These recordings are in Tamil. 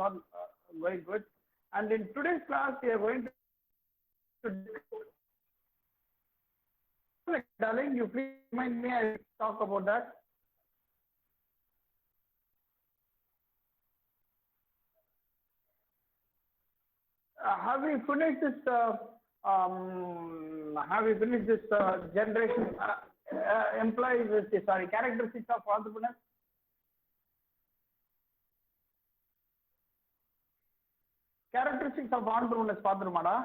all very good. And in today's class, we are going to darling, you please remind me. I talk about that. Have we finished this? Have we finished this generation employees? Sorry, characteristics of entrepreneurs. Characteristics of entrepreneurs. Pathurumada.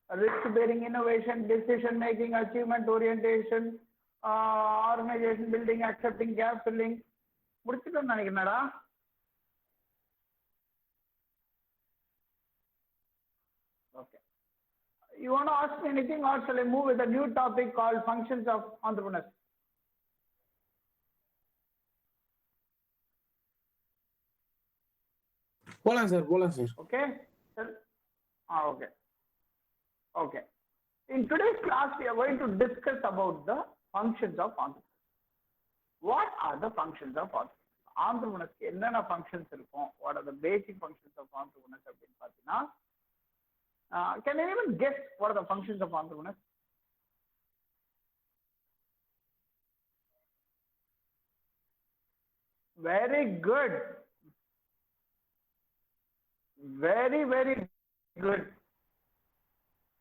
Risk-bearing innovation, decision-making, achievement orientation, organization building, accepting, gap filling. முடிச்சிட்டோம் நினைக்கிறேன்டா. Okay. You want to ask me anything, or shall I move with a new topic called functions of entrepreneurs? போலாம் sir. Okay. Okay. Okay. In today's class, we are going to discuss about the functions of entrepreneurs. What are the functions of entrepreneurs? Entrepreneurs என்னென்ன functions இருக்கும்? What are the basic functions of entrepreneurs அப்படின்னு பார்த்தீங்கன்னா, can anyone guess what are the functions of entrepreneurs? Very good. Very, very good.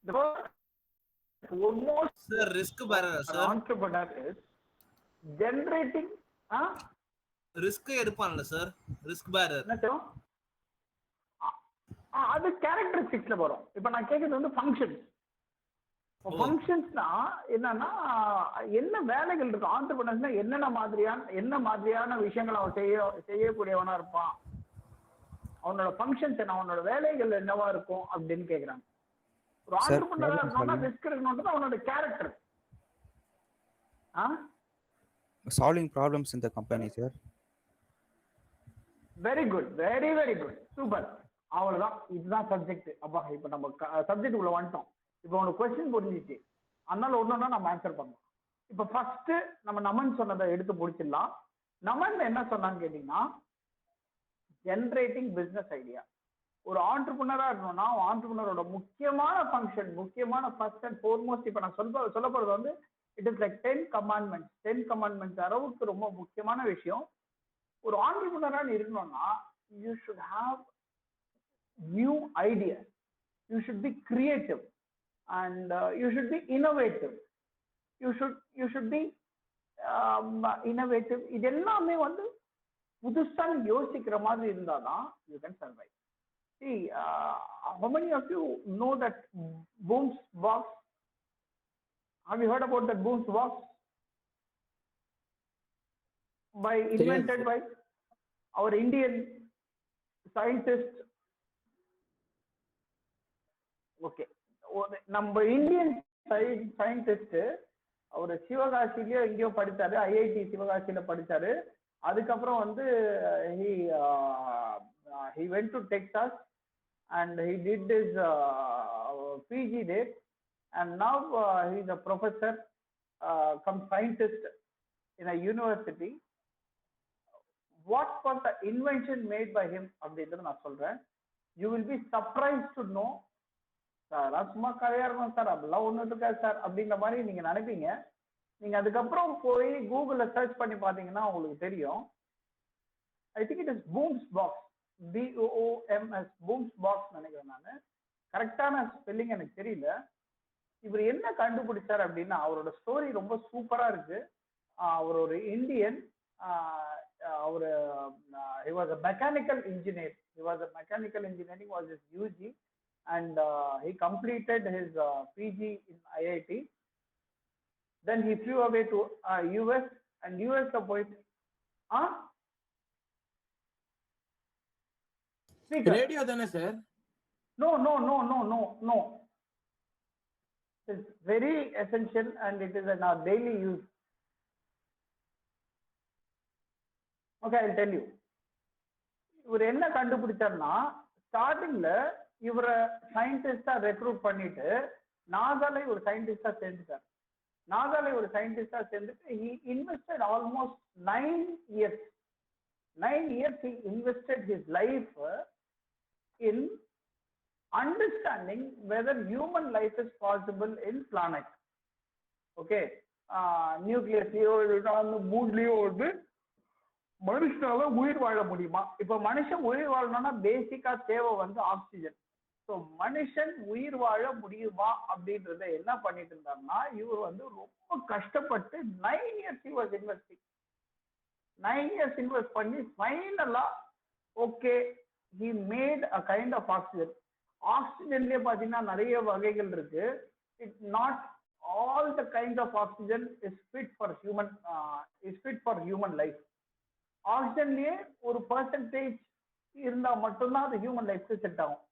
The foremost risk bearer, sir. Entrepreneur is generating risk எடுப்பான்ல சார், risk bearer. அது கேரக்டரிஸ்டிக்ஸ்ல வரும். இப்ப நான் கேக்குறது வந்து ஃபங்க்ஷன்ஸ். ஃபங்க்ஷன்ஸ்னா என்னன்னா, என்ன வேலைகள் இருக்கு ஆண்டர்பிரினர்ஸ்னா, என்ன மாதிரியான விஷயங்களை அவன் செய்யக்கூடியவனா இருப்பான், அவனோட ஃபங்க்ஷன்ஸ் என்ன, அவனோட வேலைகள் என்னவா இருக்கும் அப்படின்னு கேக்குறாங்க. ஒரு ஆண்டர்பிரினரா இருக்கணும்னா ரிஸ்க் இருக்கணும்ன்றது அவனோட character. solving problems in the company, sir. Very good, very very good, super. அவ்வளவுதான், இதுதான் சப்ஜெக்ட். அப்பா இப்ப நம்ம சப்ஜெக்ட் உள்ள வந்துட்டோம். இப்போ உனக்கு கொஸ்டின் புரிஞ்சிச்சு, அதனால ஒன்னொன்னா நம்ம ஆன்சர் பண்ணலாம். இப்ப ஃபர்ஸ்ட் நம்ம நமன் சொன்னதை எடுத்து முடிச்சிடலாம். நமன் என்ன சொன்னான்னு கேட்டீங்கன்னா, ஜெனரேட்டிங் பிசினஸ் ஐடியா. ஒரு ஆண்டர்பிரினரா இருக்கணும்னா ஆண்டர்பிரினரோட முக்கியமான ஃபங்க்ஷன், முக்கியமான ஃபர்ஸ்ட் அண்ட் ஃபோர்மோஸ்ட், இப்ப நான் சொல்ல போறது வந்து it is like 10 commandments. 10 commandments அளவுக்கு ரொம்ப முக்கியமான விஷயம். ஒரு ஆண்டர்பிரினரா இருக்கணும்னா you should have new ideas, you should be creative, and you should be innovative. You should be innovative. இது எல்லாமே வந்து புதுசா யோசிக்கிற மாதிரி இருந்தாதான் you can survive. See, how many of you know that Boom's box? Have you heard about that Boom's box? Invented by our Indian scientist. Okay, நம்ம இந்தியன் சயின்டிஸ்ட் அவர் சிவகாசிலயோ எங்கேயோ படிச்சாரு, ஐஐடி சிவகாசியில படிச்சாரு. அதுக்கப்புறம் வந்து he went to Texas and he did his PG there, and now he is a professor, come scientist in a university. What was the invention made by him அப்படின்றது நான் சொல்றேன். You will be surprised to know. Sir சும்மா கதையா இருக்கும் சார், அப்படிலாம் ஒண்ணு இருக்காது சார் அப்படின்ற மாதிரி நீங்க நினைப்பீங்க. நீங்க அதுக்கப்புறம் போய் கூகுள்ல சர்ச் பண்ணி பாத்தீங்கன்னா உங்களுக்கு தெரியும். I think it is booms box, BOOMS, booms box நினைக்கிறேன் நானு. கரெக்டான ஸ்பெல்லிங் எனக்கு தெரியல. இவர் என்ன கண்டுபிடிச்சார் அப்படின்னா, அவரோட ஸ்டோரி ரொம்ப சூப்பரா இருக்கு. அவர் ஒரு இந்தியன். அவரு he was a mechanical engineer. He was a mechanical engineering was his UG, and he completed his PG in IIT. Then he flew away to US, and US போயிட்டு ரேடியோ தானே sir? No. It's very essential and it is in our daily use. Okay, I'll tell you. இவர் என்ன கண்டுபிடிச்சார்னா, ஸ்டார்டிங்ல இவரை சயின்டிஸ்டா ரெக்ரூட் பண்ணிட்டு நாசால ஒரு சயின்டிஸ்டா சேர்ந்துட்டார். நாசால ஒரு சயின்டிஸ்டா சேர்ந்துட்டு he invested almost 9 years. 9 years he invested his life in understanding whether human life is possible in planet. Okay, நியூக்ளியஸ்லயோ மூன்லயோ வந்து மனுஷனால உயிர் வாழ முடியுமா? இப்ப மனுஷன் உயிர் வாழணும்னா பேசிக்கா தேவை வந்து ஆக்சிஜன். ஸோ மனுஷன் உயிர் வாழ முடியுமா அப்படின்றத என்ன பண்ணிட்டு இருந்தாருன்னா, இவர் வந்து ரொம்ப கஷ்டப்பட்டு 9 years he was investing. 9 years invest பண்ணி ஃபைனலா okay he made a kind of oxygen. ஆக்சிஜன்லயே பாத்தீங்கன்னா நிறைய வகைகள் இருக்கு. It not all the kinds of oxygen is fit for human life. ஆக்சிஜன்லயே ஒரு பெர்சன்டேஜ் இருந்தா மட்டும்தான் அது ஹியூமன் லைஃப்க்கு செட் ஆகும்.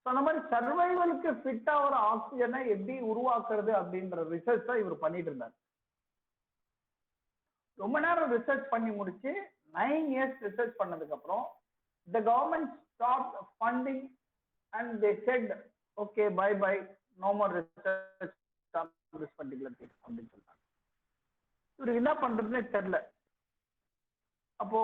ஸோ அந்த மாதிரி சர்வைவலுக்கு ஃபிட் ஆகிற ஆக்சிஜனை எப்படி உருவாக்குறது அப்படின்ற ரிசர்ச் தான் இவர் பண்ணிட்டு இருந்தார். ரொம்ப நேரம் ரிசர்ச் பண்ணி முடிச்சு 9 years ரிசர்ச் பண்ணதுக்கு அப்புறம் the government stopped funding and they said okay bye no more research on this particular thing அப்படின்னு சொல்றாங்க. இவருக்கு என்ன பண்றதுன்னே தெரியல. அப்போ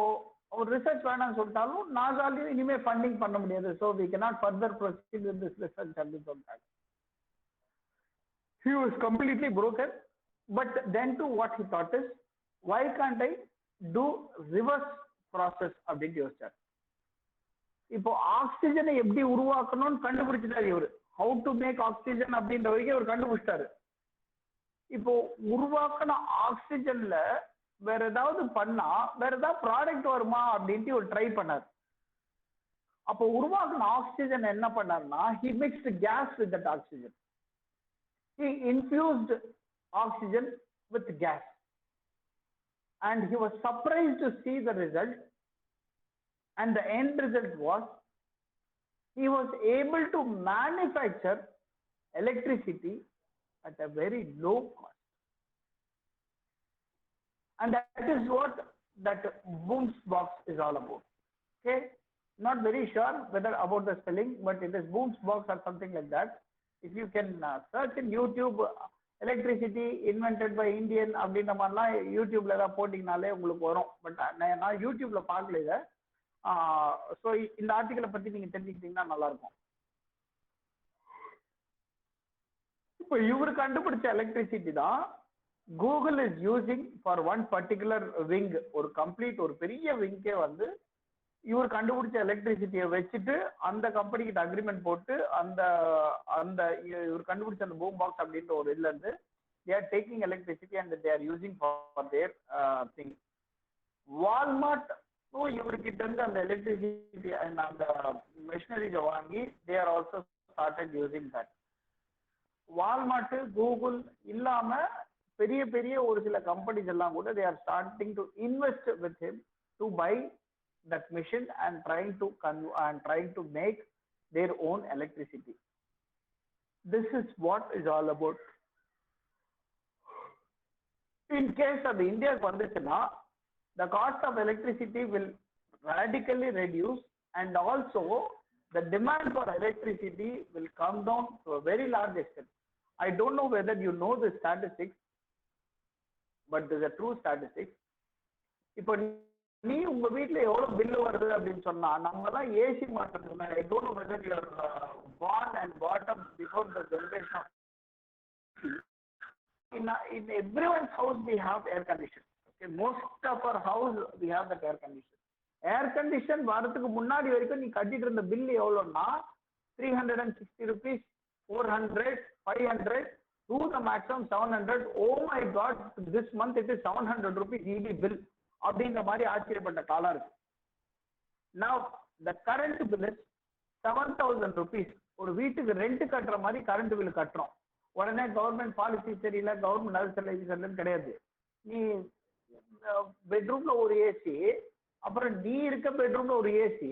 ஒரு ரிசர்ச் வேணாம்னு சொல்லிட்டாலும் நாசாலையும் இனிமே ஃபண்டிங் பண்ண முடியாது. So we cannot further proceed with this research அப்படின்னு சொல்லிட்டாங்க. He was completely broken. But then too what he thought is, why can't I do reverse process அப்படின்னு யோசிச்சார். இப்போ ஆக்சிஜனை எப்படி உருவாக்கணும்னு கண்டுபிடிச்சிட்டாரு இவரு. ஹவு டு மேக் ஆக்சிஜன் அப்படின்ற வரைக்கும் அவர் கண்டுபிடிச்சிட்டாரு. இப்போ உருவாக்கின ஆக்சிஜன்ல வேற ஏதாவது பண்ணா வேற ஏதாவது ப்ராடக்ட் வருமா அப்படின்ட்டு ஒரு ட்ரை பண்ணார். அப்போ உருவாக்கின ஆக்சிஜன் என்ன பண்ணார்னா, he mixed gas with that oxygen. He infused oxygen with gas and he was surprised to see the result, and the end result was he was able to manufacture electricity at a very low cost. And that is what that Booms box is all about. Okay, not very sure whether about the spelling, but it is Booms box or something like that. If you can search in YouTube electricity invented by Indian அப்படின்ற மாதிரிலாம் யூடியூப்ல ஏதாவது போட்டிங்கனாலே உங்களுக்கு வரும். பட் நான் யூடியூப்ல பார்க்கல இதை. ஸோ இந்த ஆர்டிக்கலை பத்தி நீங்க தெரிஞ்சுக்கிட்டீங்கன்னா நல்லா இருக்கும். இப்போ இவர் கண்டுபிடிச்ச எலக்ட்ரிசிட்டி தான் Google is using for one particular wing. ஒரு கம்ப்ளீட் ஒரு பெரிய விங்கே வந்து இவர் கண்டுபிடிச்ச எலக்ட்ரிசிட்டியை வச்சுட்டு அந்த கம்பெனிக்கிட்ட அக்ரிமெண்ட் போட்டு அந்த அந்த இவர் கண்டுபிடிச்ச அந்த பூம் பாக்ஸ் அப்படின்ற ஒரு இதுல இருந்து they are taking electricity and they are using for their thing. Walmart இவர்கிட்ட இருந்து அந்த எலக்ட்ரிசிட்டி அண்ட் அந்த மெஷினரிஸை வாங்கி they are also started using that. Walmart Google இல்லாம பெரிய பெரிய ஒரு சில கம்பெனிஸ் எல்லாம் கூட they are starting to invest with him to buy that machine and trying to make their own electricity. This is what is all about. In case of India vanduchuna, the cost of electricity will radically reduce, and also the demand for electricity will come down to a very large extent. I don't know whether you know the statistics, but this is a true statistics. இப்போ நீ உங்க வீட்டுல எவ்வளவு பில்லு வருது அப்படின்னு சொன்னா நம்ம தான் ஏசி மாற்றத்துக்கு ஐ don't know whether you are born and brought up before the generation of in everyone's house we have air condition. Okay, most of our house we have that air condition. Air condition வரதுக்கு முன்னாடி வரைக்கும் நீ கட்டிட்டு இருந்த bill எவ்வளவுன்னா 360 rupees, 400, 500 to the maximum 700. Oh my god, this month it is 700 rupees EB bill அப்படின்ற மாதிரி ஆச்சரியப்பட்ட காலம் இருக்கு. Now the current bill is 7,000 rupees. ஒரு வீட்டுக்கு ரெண்ட் கட்டுற மாதிரி கரண்ட் பில் கட்டுறோம். உடனே கவர்மெண்ட் பாலிசி தெரியல, கவர்மெண்ட் அது சரியில்லை இது சரியில்லைன்னு கிடையாது. நீ பெட்ரூம்ல ஒரு ஏசி, அப்புறம் நீ இருக்க பெட்ரூம்ல ஒரு ஏசி,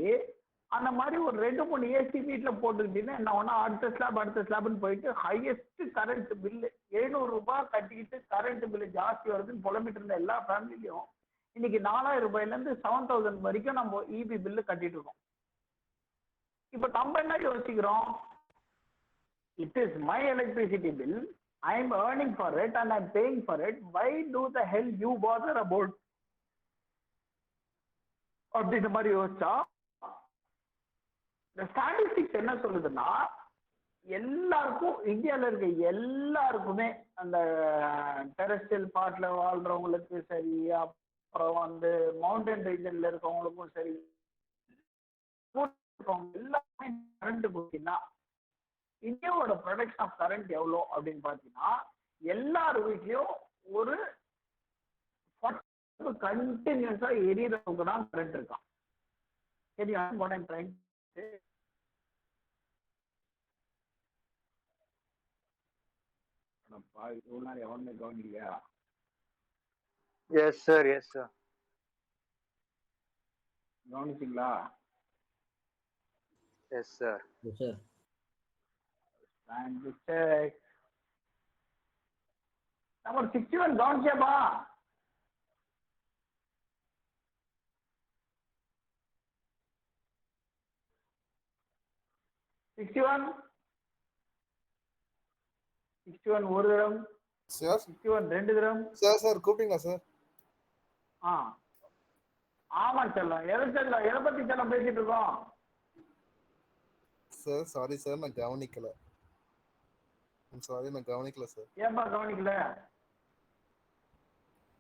அந்த மாதிரி ஒரு 2-3 ஏசி வீட்டுல போட்டுக்கிட்டீங்கன்னா என்ன ஒன்னா அடுத்த ஸ்லாப்னு போயிட்டு ஹையஸ்ட் கரண்ட் பில்லு 700 ரூபாய் கட்டிக்கிட்டு கரண்ட் பில்லு ஜாஸ்தி வருதுன்னு புலம்பிட்டு இருந்த எல்லா ஃபேமிலிலையும் இன்னைக்கு 4,000 ரூபாயில இருந்து 7,000 வரைக்கும் நம்ம இபி பில்லு கட்டிட்டு இருக்கோம். இப்ப நம்ம என்ன யோசிக்கிறோம், it is my electricity bill. I am earning for it and I am paying for it. Why do the hell you bother about? அப்படின்ற மாதிரி யோசிச்சா இந்த ஸ்டாட்டிஸ்டிக்ஸ் என்ன சொல்லுதுன்னா, எல்லாருக்கும் இந்தியாவில் இருக்க எல்லாருக்குமே அந்த டெரஸ்ட்ரியல் பார்ட்ல வாழ்றவங்களுக்கு சரி, அப்புறம் வந்து மவுண்டன் ரீஜன்ல இருக்கவங்களுக்கும் சரி, எல்லாமே கரண்ட் போச்சுன்னா இந்தியாவோட ப்ரொடக்ஷன் ஆஃப் கரண்ட் எவ்வளோ அப்படின்னு பார்த்தீங்கன்னா, எல்லார் வீட்லயும் ஒரு கண்டினியூஸா எரியறவங்க தான் கரண்ட் இருக்கான். சரியா? எவனுமே கவனிக்கலையா? Yes, sir. Yes, sir. கவனிச்சிங்களா? Yes, sir. Yes, sir. Time to check. Number 61 கவனிச்சேப்பா. ஒரு தரம் சார் 61 2 தரம். சார் கூப்பிட்டீங்களா சார்? ஆமா செல்லம். எதை பத்தி செல்லம் பேசிட்டு இருக்கோம்? சார் சாரி சார், நான் கவனிக்கல. சாரி, நான் கவனிக்கல சார். ஏன்பா கவனிக்கல?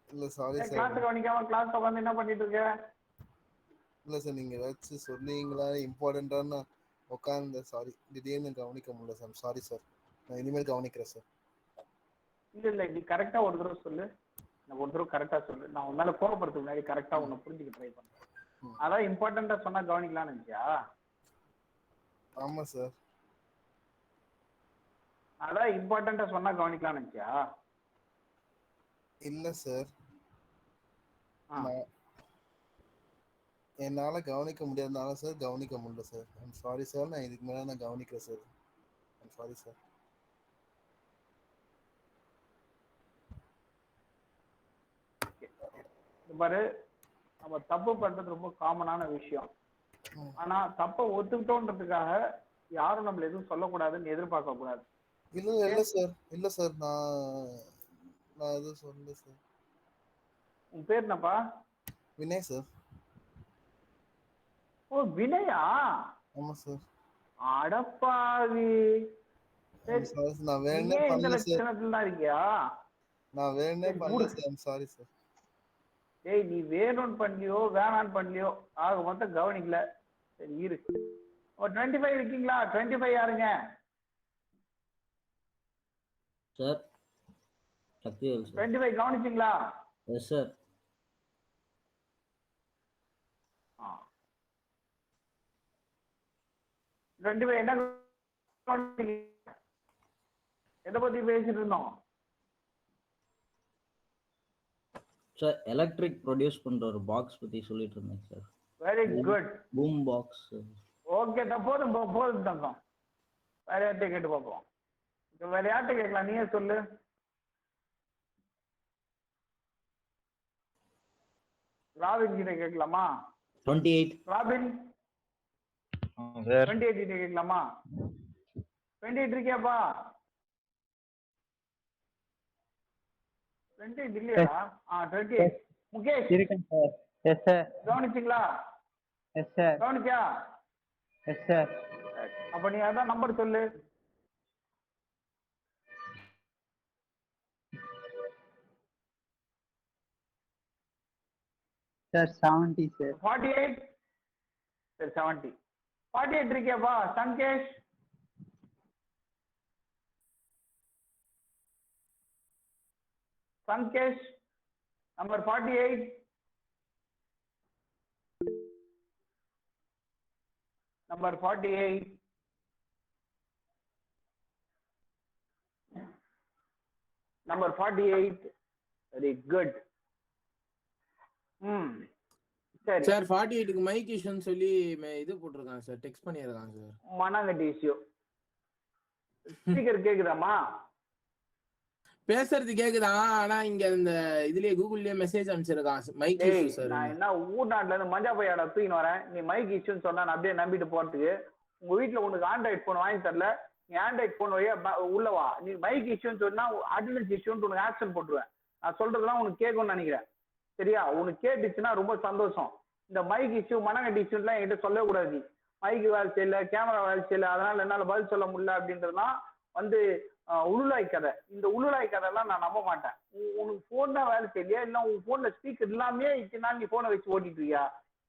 இல்ல சாரி சார். கிளாஸ் கவனிக்காம கிளாஸ் உட்காந்து என்ன பண்ணிட்டு இருக்க? இல்ல சார், நீங்க ஏதாச்சும் சொன்னீங்களா இம்பார்ட்டன்டான உட்காந்து, சாரி திடீர்னு கவனிக்க முடியல சார். சாரி சார், நான் இனிமேல் கவனிக்கிறேன் சார். இல்ல நீ கரெக்டா ஒரு தடவை சொல்லு. ஒரு தடவை கரெக்டா சொல்லு. நான் உன் மேல கோபப்படுறதுக்கு முன்னாடி கரெக்டா உன்னை புரிஞ்சுக்க ட்ரை பண்றேன். அதான் இம்பார்ட்டண்டா சொன்னா கவனிக்கலாம்னு நினைச்சியா? ஆமா சார். அதான் இம்பார்ட்டண்டா சொன்னா கவனிக்கலாம்னு நினைச்சியா? இல்ல சார், என்னால கவனிக்க முடியாதனால சார் கவனிக்க முடியல சார். I'm sorry sir. நான் இதுக்கு மேல நான் கவனிக்கிறேன் சார். I'm sorry sir. பாரு, நம்ம தப்பு பண்றது ரொம்ப காமனான விஷயம். ஆனா தப்ப ஒத்துக்கிட்டோன்றதுக்காக யாரும் நம்மள எதுவும் சொல்லக்கூடாதுன்னு எதிர்பார்க்க கூடாது. இல்ல சார், இல்ல சார், நான் எதுவும் சொல்லல சார். உன் பேர் என்னப்பா? வினய் சார். ஓ வினயா? ஆமா சார். அடப்பாவி. நான் வேணே பண்ணல சார். லட்சணத்துல இருக்கியா? நான் வேணே பண்ணல சார். I'm sorry sir. ஏய், நீ வேணும்னு பண்ணலையோ வேணான்னு பண்ணலையோ ஆக மொத்தம் கவனிக்கல. சரி இரு. ஒரு 25 இருக்கீங்களா? 25 யாருங்க? Sir Sakthivel sir. 25 கவனிச்சிங்களா? Yes sir. ஆ 25 என்ன கவனிச்சீங்க? எதை பத்தி பேசிட்டு இருந்தோம்? சார் எலக்ட்ரிக் ப்ரொடியூஸ் பண்ற ஒரு பாக்ஸ் பத்தி சொல்லிட்டு இருந்தேன் sir. Very good. Boom box. Okay, போதும் தங்கம். வேற யார்கிட்ட கேட்டு பார்ப்போம். வேற யார்கிட்ட கேட்கலாம்? நீயே சொல்லு. ராபின் கிட்ட கேட்கலாமா? 28. ராபின் 28 கிட்ட கேட்கலாமா? 28 இருக்கியாப்பா? 28 இல்லையா? 28. முகேஷ் இருக்கேன் சார். Yes sir. கவனிச்சிங்களா? Yes sir. கவனிச்சியா? Yes sir. அப்ப நீ அதான் நம்பர் சொல்லு. Sir 70 sir. 48. சரி 70. 48 இருக்கியாப்பா? Sangesh number 48. Number 48. Number 48. Very good. சரி சார் 48க்கு மைக் இஷ்யூன்னு சொல்லி இது போட்டிருக்காங்க சார். டெக்ஸ்ட் பண்ணியிருக்காங்க சார். மனங்கட்டி இஷ்யூ. ஸ்பீக்கர் கேக்குதாமா? பேசுறது கேக்குதா? ஆனா இங்க இந்த இதுலயே கூகுள்லயே மெசேஜ் அனுப்பிச்சிருக்கான் மைக் இஷ்யூ சார். நான் என்ன ஊர்நாட்டுல இருந்து மஞ்சா பையாட தூக்கின்னு வரேன். நீ மைக் இஷ்யூன்னு சொன்னா நான் அப்படியே நம்பிட்டு போறதுக்கு. உங்க வீட்டுல உனக்கு ஆண்ட்ராய்ட் போன் வாங்கி தரல, நீ ஆண்ட்ராய்ட் போன் வழியா உள்ளவா, நீ மைக் இஷ்யூன்னு சொன்னா அட்டண்டன்ஸ் இஷ்யூன்னு உனக்கு ஆக்ஷன் போட்டுருவேன். நான் சொல்றதெல்லாம் உனக்கு கேட்கும்னு நினைக்கிறேன். சரியா? உனக்கு கேட்டுச்சுன்னா ரொம்ப சந்தோஷம். இந்த மைக் இஷ்யூ மனங்கட்டி இஷ்யூலாம் என்கிட்ட சொல்லவே கூடாது. நீ மைக்கு வேலை செய்யல, கேமரா வேலை செய்யல, அதனால என்னால பதில் சொல்ல முடியல அப்படின்றதுலாம் வந்து உளுலாய் கதை. இந்த உளுலாய் கதைலாம் நான் நம்ப மாட்டேன். உனக்கு போன் தான் வேலை செய்யலையா, இல்லை உன் போன்ல ஸ்பீக்கர் இல்லாமே இத்தனை நாள் நீ போனை வச்சு ஓட்டிட்டு இருக்கியா?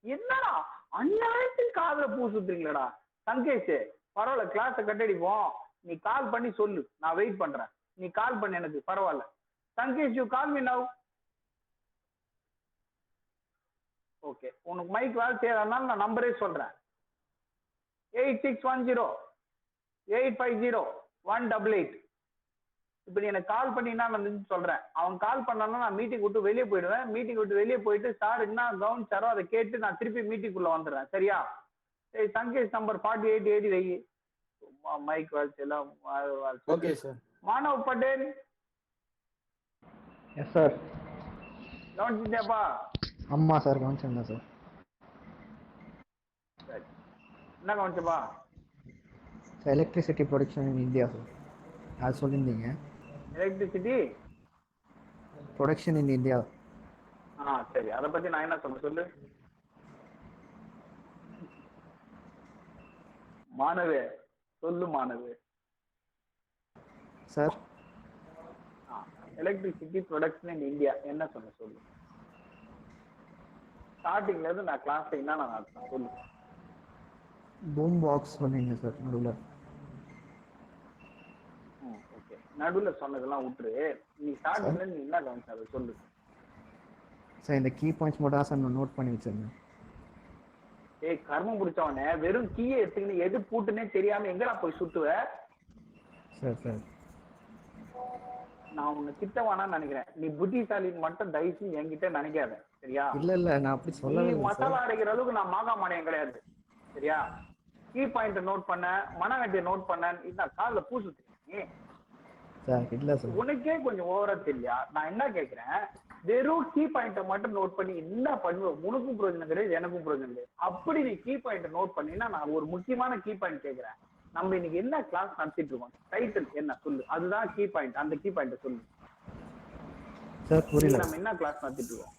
என்னடா அந்நியாயத்துக்கு காதுல பூ சுத்துறீங்களடா சங்கேஷ். பரவாயில்ல, கிளாஸை கட்டடிப்போம். நீ கால் பண்ணி சொல்லு, நான் வெயிட் பண்றேன். நீ கால் பண்ணு எனக்கு, பரவாயில்ல. Sangesh, you call me now. Okay, உனக்கு மைக் வேலை செய்யறதுனால நான் நம்பரே சொல்றேன். 8610-850-188. இப்ப நீ எனக்கு கால் பண்ணினா நான் சொல்றேன். அவன் கால் பண்ணானா நான் மீட்டிங் விட்டு வெளியே போயிடுவேன். மீட்டிங் விட்டு வெளியே போயிட்டு சார் என்ன கவனிச்சாரோ அதை கேட்டு நான் திருப்பி மீட்டிங்குள்ள வந்துடுறேன். சரியா? சங்கேஷ் நம்பர் 4880 வை. சும்மா மைக் வேலை எல்லாம். Okay sir. Manav Patel. Yes sir. கவனிச்சிட்டியாப்பா? ஆமா சார், கவனிச்சேன் சார். சரி, என்ன கவனிச்சப்பா? Electricity production in India sir, அது சொல்லியிருந்தீங்க. Electricity production in India. சரி, அதை பத்தி நான் என்ன சொல்ல சொல்லு. மாணவே சொல்லு மாணவே. Sir, electricity production in India என்ன சொல்ல சொல்லு. ஸ்டார்டிங்ல இருந்து நான் கிளாஸ் என்ன நான் நடத்தேன் சொல்லு. பூம் பாக்ஸ் சொன்னீங்க சார் நடுவில். ஓகே, நடுவில் சொன்னதெல்லாம் விட்டுரு. நீ ஸ்டார்டிங்ல நீ என்ன கவனிச்ச அதை சொல்லு. சார், இந்த கீ பாயிண்ட்ஸ் மட்டும் தான் சார் நான் நோட் பண்ணி வச்சிருந்தேன். கர்மம் பிடிச்சவனே, வெறும் கீயை எடுத்துக்கின்னு எது பூட்டுன்னே தெரியாம எங்கடா போய் சுத்துவ? சார் சார், நான் உன்னை திட்டவானான்னு நினைக்கிறேன். நீ புத்திசாலின்னு மட்டும் தயவுசு என்கிட்ட நினைக்காத. சரியா? இல்ல நான் அப்படி நீ சொல்லவே இல்லை மசாலா சார். அடைக்கிற அளவுக்கு நான் மாகாமானியம் கிடையாது. சரியா? கீ பாயிண்ட் நோட் பண்ண, மனவெட்டியை நோட் பண்ண, இதான் காதுல பூ சுத்துறீங்க சார். இல்ல சார், உனக்கே கொஞ்சம் ஓவரா தெரியல. நான் என்ன கேட்கிறேன், வெறும் கீ பாயிண்ட மட்டும் நோட் பண்ணி என்ன பண்ணுவேன்? உனக்கும் பிரயோஜனம் கிடையாது, எனக்கும் பிரயோஜனம் கிடையாது. அப்படி நீ கீ பாயிண்ட் நோட் பண்ணினா நான் ஒரு முக்கியமான கீ பாயிண்ட் கேட்கிறேன். நம்ம இன்னைக்கு என்ன கிளாஸ் நடத்திட்டு இருக்கோம், டைட்டில் என்ன சொல்லு. அதுதான் கீ பாயிண்ட். அந்த கீ பாயிண்ட சொல்லு சார். புரியல நம்ம என்ன கிளாஸ் நடத்திட்டு இருக்கோம்.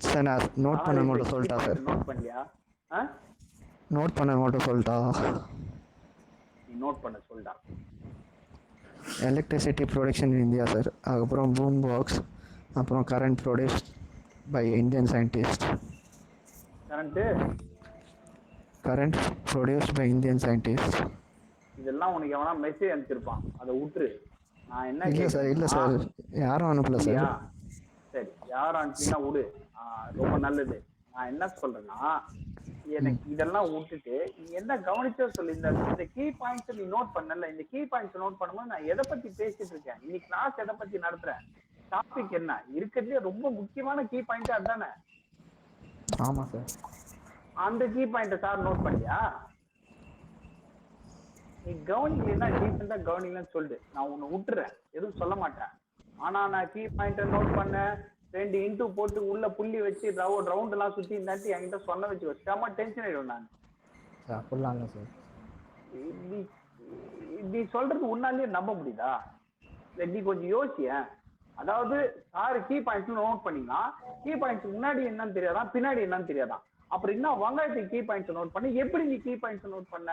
சார், நான் நோட் பண்ண மட்டும் சொல்லிட்டா சார். நோட் பண்ணலையா? நோட் பண்ண மட்டும் சொல்லிட்டா. நீ நோட் பண்ண சொல்டா. Electricity production in India sir. அதுக்கப்புறம் பூம் பாக்ஸ், அப்புறம் current produce by Indian scientist. Current produced by Indian scientist. இதெல்லாம் உனக்கு எவனா மெசேஜ் அனுப்பிச்சிருப்பான், அதை விட்டுரு. நான் என்ன இல்லை சார், இல்லை சார், யாரும் அனுப்பல சார். சரி, யாரும் அனுப்பினா விடு. ரொம்ப நல்லது. நான் என்ன சொல்றேன்னா, எனக்கு இதெல்லாம் விட்டுட்டு நீ என்ன கவனிச்சா சொல்லு. இந்த கீ பாயிண்ட்ஸ் நீ நோட் பண்ணல. இந்த கீ பாயிண்ட்ஸ் நோட் பண்ணும்போது நான் எதை பத்தி பேசிட்டு இருக்கேன், இன்னைக்கு கிளாஸ் எதை பத்தி நடத்துறேன், டாபிக் என்ன இருக்கிறதுலே ரொம்ப முக்கியமான கீ பாயிண்ட் அதுதானே? ஆமா சார். அந்த கீ பாயிண்ட சார் நோட் பண்ணியா? நீ கவனிக்கலன்னா டீசெண்டா கவனிக்கலன்னு சொல்லு, நான் உன்னை விட்டுறேன், எதுவும் சொல்ல மாட்டேன். ஆனா நான் கீ பாயிண்ட நோட் பண்ண 2 இன்ட்டு போட்டு உள்ள புள்ளி வச்சு ரவுண்ட் எல்லாம் சுத்தி இந்தாட்டி என்கிட்ட சொன்ன வச்சு வச்சாம டென்ஷன் ஆயிடும். நான் அப்படிலாம் இல்லை சார். நீ சொல்றது உன்னாலேயே நம்ப முடியுதா? நீ கொஞ்சம் யோசிய. அதாவது சார் கீ பாயிண்ட்ஸ் நோட் பண்ணீங்கன்னா கீ பாயிண்ட்ஸ் முன்னாடி என்னன்னு தெரியாதான், பின்னாடி என்னன்னு தெரியாதான். அப்புறம் என்ன வங்காயத்துக்கு கீ பாயிண்ட்ஸ் நோட் பண்ணி எப்படி நீ கீ பாயிண்ட்ஸ் நோட் பண்ண?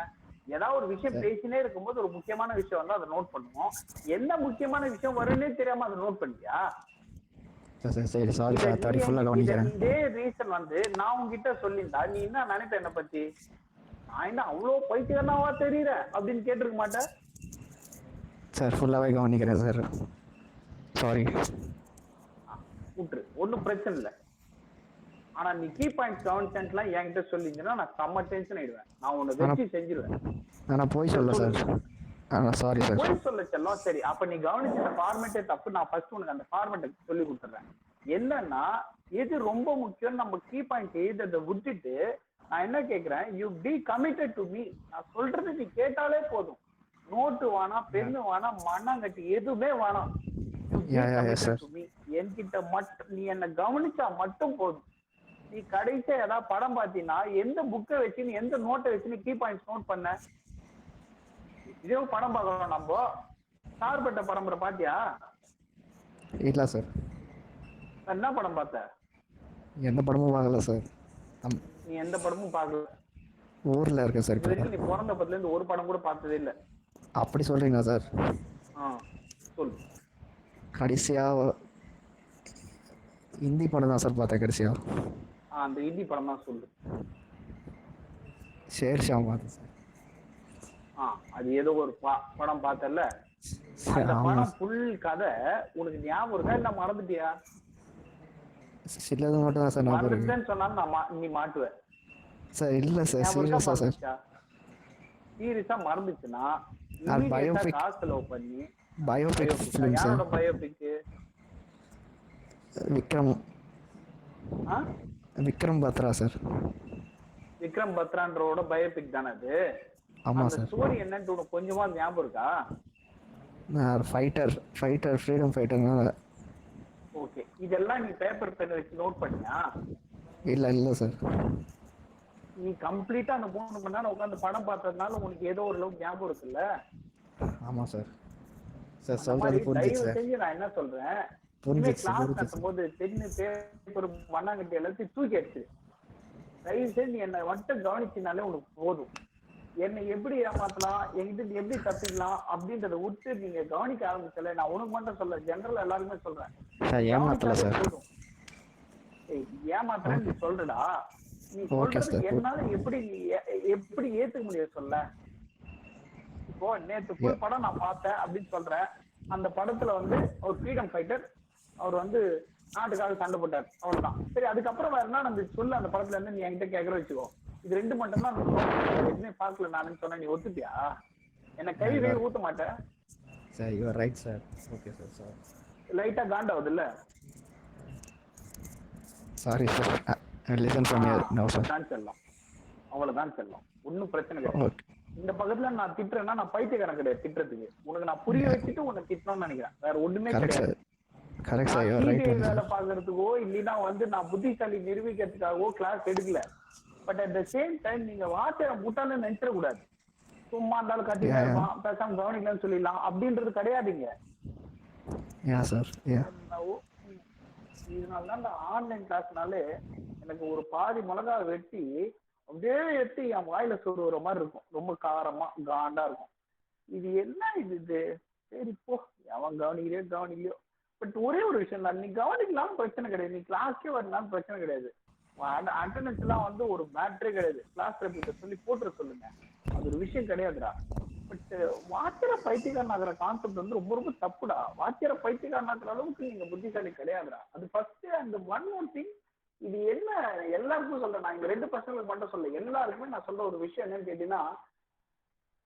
ஏதாவது ஒரு விஷயம் பேசினே இருக்கும்போது ஒரு முக்கியமான விஷயம் வந்து அதை நோட் பண்ணுவோம். என்ன முக்கியமான விஷயம் வரும்னே தெரியாம அதை நோட் பண்ணியா? சரி, சாரி சார், சாரி, ஃபுல்லா கவனிக்கிறேன். இதே ரீசன் வந்து நான் உங்ககிட்ட சொல்லியிருந்தா நீ என்ன நினைப்ப என்ன பத்தி? நான் என்ன அவ்வளோ பைத்தியக்காரனாவா தெரியற அப்படின்னு கேட்டிருக்க மாட்டேன் சார். ஃபுல்லாவே கவனிக்கிறேன் சார். சாரி. விட்டுரு, ஒன்றும் பிரச்சனை இல்லை. ஆனா நீ கீ பாயிண்ட்ஸ் கவனிச்செல்லாம் என்கிட்ட சொல்லிங்கன்னா நான் செம்ம டென்ஷன் ஆயிடுவேன். நான் உன்னை வச்சு செஞ்சிருவேன். நான் போய் சொல்ல சார். Sorry sir. போய் சொல்ல செல்லம். சரி, அப்ப நீ கவனிச்ச ஃபார்மேட்டே தப்பு. நான் ஃபர்ஸ்ட் உனக்கு அந்த ஃபார்மேட்டை சொல்லி கொடுத்துறேன். என்னன்னா எது ரொம்ப முக்கியம், நம்ம கீ பாயிண்ட் எழுதுறதை விட்டுட்டு நான் என்ன கேட்கிறேன், you B committed to me. நான் சொல்றது நீ கேட்டாலே போதும். நோட்டு வேணாம், பெண்ணு வேணாம், மண்ணாங்கட்டி எதுவுமே வேணாம். என்கிட்ட மட்டும் நீ என்ன கவனிச்சா மட்டும் போதும். நீ கடைசியா ஏதாவது படம் பார்த்தீங்கன்னா எந்த புக்கை வச்சு நீ எந்த நோட்டை வச்சு நீ கீ பாயிண்ட்ஸ் நோட் பண்ண? இதே படம் பார்க்கறோம் நம்ம. சார்பட்ட பரம்பரை பாத்தியா? இல்லை சார், என்ன படம் பார்த்த? எந்த படமும் பார்க்கல சார். நீ எந்த படமும் பார்க்கல? ஊரில் இருக்கேன் சார். இது வரைக்கும் நீ பிறந்த பத்துல இருந்து ஒரு படம் கூட பார்த்ததே இல்லை. அப்படி சொல்கிறீங்களா சார்? சொல்லு. கடைசியாக ஹிந்தி படம் தான் சார் பார்த்தேன் கடைசியாக. அந்த ஹிந்தி படம் தான் சொல்லு. ஷேர்ஷா பார்த்தேன் சார். அது ஏதோ ஒரு படம் பார்த்தல. அந்த படம் ஃபுல் கதை உனக்கு ஞாபகம் இருக்கா இல்ல மறந்துட்டியா? சிலது மட்டும் தான் சார் ஞாபகம் இருக்கு. மறந்துட்டேன்னு சொன்னாலும் நீ மாட்டுவ சார். இல்லை சார், சீரியஸா சார். சீரியஸா மறந்துச்சுன்னா பயோபிக் காசு செலவு பண்ணி பயோபிக் ஃபிலிம் சார். யாரோட பயோபிக்? விக்ரம் பத்ரா சார். விக்ரம் பத்ரான்றோட பயோபிக் தானே அது? ஆமா சார். ஸ்டோரி என்னன்னு உனக்கு கொஞ்சமா ஞாபகம் இருக்கா? Fighter freedom ஃபைட்டர்னால. ஓகே, இதெல்லாம் நீ பேப்பர் பென் வச்சு நோட் பண்ணியா? இல்லை சார். நீ கம்ப்ளீட்டா அந்த 3 மணி நேரம் உட்காந்து படம் பார்த்ததுனால உனக்கு ஏதோ ஒரு அளவுக்கு ஞாபகம் இருக்குல்ல? ஆமா சார். சார் சொல்றது புரிஞ்சுச்சு சார். செஞ்சு நான் என்ன சொல்றேன், கிளாஸ் நடத்தும்போது தென்னு பேப்பர் மண்ணாங்கட்டி எல்லாத்தையும் தூக்கி அடிச்சு தயவு செஞ்சு என்னை மட்டும் கவனிச்சினாலே உனக்கு போதும். என்னை எப்படி ஏமாத்தலாம், எங்கிட்ட எப்படி தப்பிக்கலாம் அப்படின்றத விட்டு நீங்க கவனிக்க ஆரம்பிச்சல. நான் உனக்கு மட்டும் சொல்ல, ஜெனரல் எல்லாருமே சொல்றேன். ஏமாத்தல சார். ஏமாத்துறேன்னு நீ சொல்றடா. நீ சொல்றது என்னால எப்படி ஏத்துக்க முடியும் சொல்ல? இப்போ நேத்து ஃபுல் படம் நான் பார்த்தேன் அப்படின்னு சொல்றேன். அந்த படத்துல வந்து ஒரு ஃப்ரீடம் ஃபைட்டர், அவர் வந்து நாட்டுக்காக சண்டை போட்டார், அவ்வளவுதான். சரி, அதுக்கப்புறம் வேற என்ன நம்ம சொல்ல அந்த படத்துல இருந்து நீ என்கிட்ட கேட்கற வச்சுக்கோ. இது 2 மட்டும் தான் எதுவுமே பார்க்கல நானுன்னு சொன்ன. நீ ஒத்துப்பியா? என்ன கை ஊத்த மாட்டேன் sir. You are right sir. Okay sir. Sir லைட்டா காண்டாவுது இல்ல? Sorry sir. Listen from you நவ சார். தான் செல்லம், அவ்வளவுதான் செல்லம். ஒன்னும் பிரச்சனை கிடையாது. இந்த பக்கத்துல நான் திட்டுறேன்னா நான் பைத்தியக்காரன் கிடையாது திட்டுறதுக்கு. உனக்கு நான் புரிய வச்சுட்டு உன்னை திட்டணும்னு நினைக்கிறேன், வேற ஒண்ணுமே கிடையாது. Correct sir. You are right. வேலை பாக்குறதுக்கோ இல்லைன்னா வந்து நான் புத்திசாலி நிரூபிக்கிறதுக்காகவோ கிளாஸ் எடுக்கல. But at the same time நீங்க வாத்தியாரை முட்டாளு நினைச்சிட கூடாது. சும்மா இருந்தாலும் கட்டிட்டு இருப்பான், பேசாம கவனிக்கலாம்னு சொல்லிடலாம் அப்படின்றது கிடையாதுங்க. இதனாலதான் இந்த ஆன்லைன் கிளாஸ்னாலே எனக்கு ஒரு பாதி மிளகா வெட்டி அப்படியே எடுத்து என் வாயில சொல்ற மாதிரி இருக்கும். ரொம்ப காரமா காண்டா இருக்கும். இது என்ன இது? சரி போ, அவன் கவனிக்கலையோ. பட் ஒரே ஒரு விஷயம் தான், நீ கவனிக்கலாம் பிரச்சனை கிடையாது, நீ கிளாஸ்க்கே வரலாம் பிரச்சனை கிடையாது. அட்டெண்டன்ஸ் எல்லாம் வந்து ஒரு மேட்டரே கிடையாது. கிளாஸ் ரெப்யூட்டர் சொல்லி போட்டுற சொல்லுங்க, அது ஒரு விஷயம் கிடையாதுடா. பட் வாத்தியார பைத்தியக்காரன் ஆகிற கான்செப்ட் வந்து ரொம்ப ரொம்ப தப்புடா. வாத்தியார பைத்தியக்காரன் ஆகிற அளவுக்கு நீங்க புத்திசாலி கிடையாதுடா. அது ஃபர்ஸ்ட். அந்த ஒன் மோர் திங், இது என்ன எல்லாருக்கும் சொல்றேன், நான் இங்க 2 பசங்களுக்கு மட்டும் சொல்ல, எல்லாருக்குமே நான் சொல்ற ஒரு விஷயம் என்னன்னு கேட்டீங்கன்னா,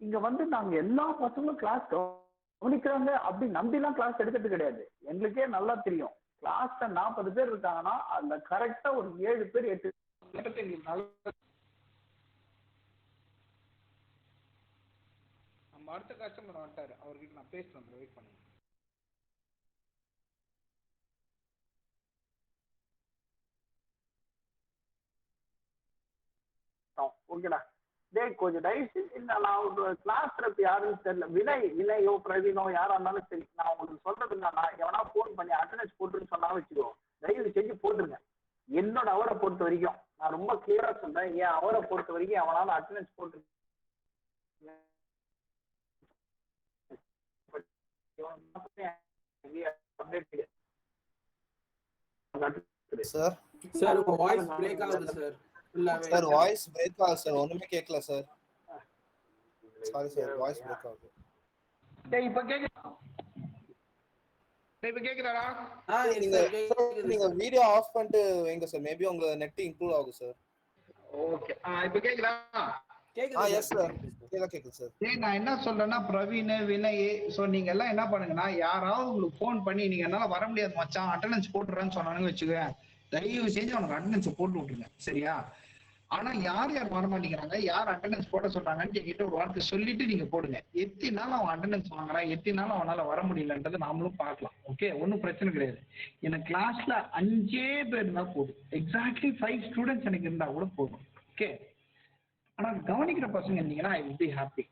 இங்க வந்து நாங்க எல்லா பசங்களும் கிளாஸ் கவனிக்கிறாங்க அப்படி நம்பிலாம் கிளாஸ் எடுக்கிறது கிடையாது. எங்களுக்கே நல்லா தெரியும், கிளாஸ்ல 40 பேர் இருக்காங்கன்னா அதுல கரெக்டா ஒரு 7 பேர் 8 நம்ம அடுத்த கஸ்டமர் வந்துட்டாரு, அவர்கிட்ட நான் பேசுறேன், வெயிட் பண்ணுங்க. ஓகேடா, டேய் கொஞ்சம் தயவுசு நான் ஒரு கிளாஸ் ரெப் யாருன்னு தெரியல, வினயோ பிரவீனோ யாரா இருந்தாலும் சரி, நான் உங்களுக்கு சொல்றது என்னன்னா, எவனா போன் பண்ணி அட்டெண்டன்ஸ் போட்டுன்னு சொன்னா வச்சுக்கோ, தயவு செஞ்சு போட்டுருங்க. என்னோட அவரை பொறுத்த வரைக்கும் நான் ரொம்ப கிளியரா சொல்றேன், என் அவரை பொறுத்த வரைக்கும் அவனால அட்டெண்டன்ஸ் போட்டு சார். சார் உங்க வாய்ஸ் பிரேக் ஆகுது சார். சார் வாய்ஸ் பிரேக் ஆகுது சார், ஒண்ணுமே கேட்கல sir. Sorry sir, voice break ஆகுது. டேய் இப்ப கேக்குதா? இப்ப கேக்குதாடா? நீங்க வீடியோ ஆஃப் பண்ணிட்டு வைங்க சார், மேபி உங்க நெட் இம்ப்ரூவ் ஆகும் சார். ஓகே, இப்ப கேக்குதா? எஸ் சார், கேக்குது சார். டேய் நான் என்ன சொல்றேன்னா, பிரவீன், வினய், சோ நீங்க எல்லாம் என்ன பண்ணுங்கன்னா, யாராவது உங்களுக்கு ஃபோன் பண்ணி நீங்க என்னால வர முடியாது மச்சான் அட்டெண்டன்ஸ் போட்டுறேன்னு சொன்னானுங்க வச்சுக்க, தயவு செஞ்சு அவனுக்கு அட்டெண்டன்ஸ் போட்டு விட்டுருங்க, சரியா? ஆனா யார் வர மாட்டேங்கிறாங்க, யார் அட்டெண்டன்ஸ் போட சொல்றாங்கன்னு என்கிட்ட ஒரு வார்த்தை சொல்லிட்டு நீங்க போடுங்க. எத்தனை நாள் அவன் அட்டெண்டன்ஸ் வாங்குறான், எத்தனை நாள் அவனால வர முடியலன்றதை நாமளும் பார்க்கலாம். ஓகே, ஒன்றும் பிரச்சனை கிடையாது. எனக்கு கிளாஸ்ல 5 பேர் இருந்தா போதும், எக்ஸாக்ட்லி 5 ஸ்டூடெண்ட்ஸ் எனக்கு இருந்தா கூட போதும். ஓகே, ஆனா கவனிக்கிற பசங்க இருந்தீங்கன்னா ஐ வில் பி ஹாப்பி.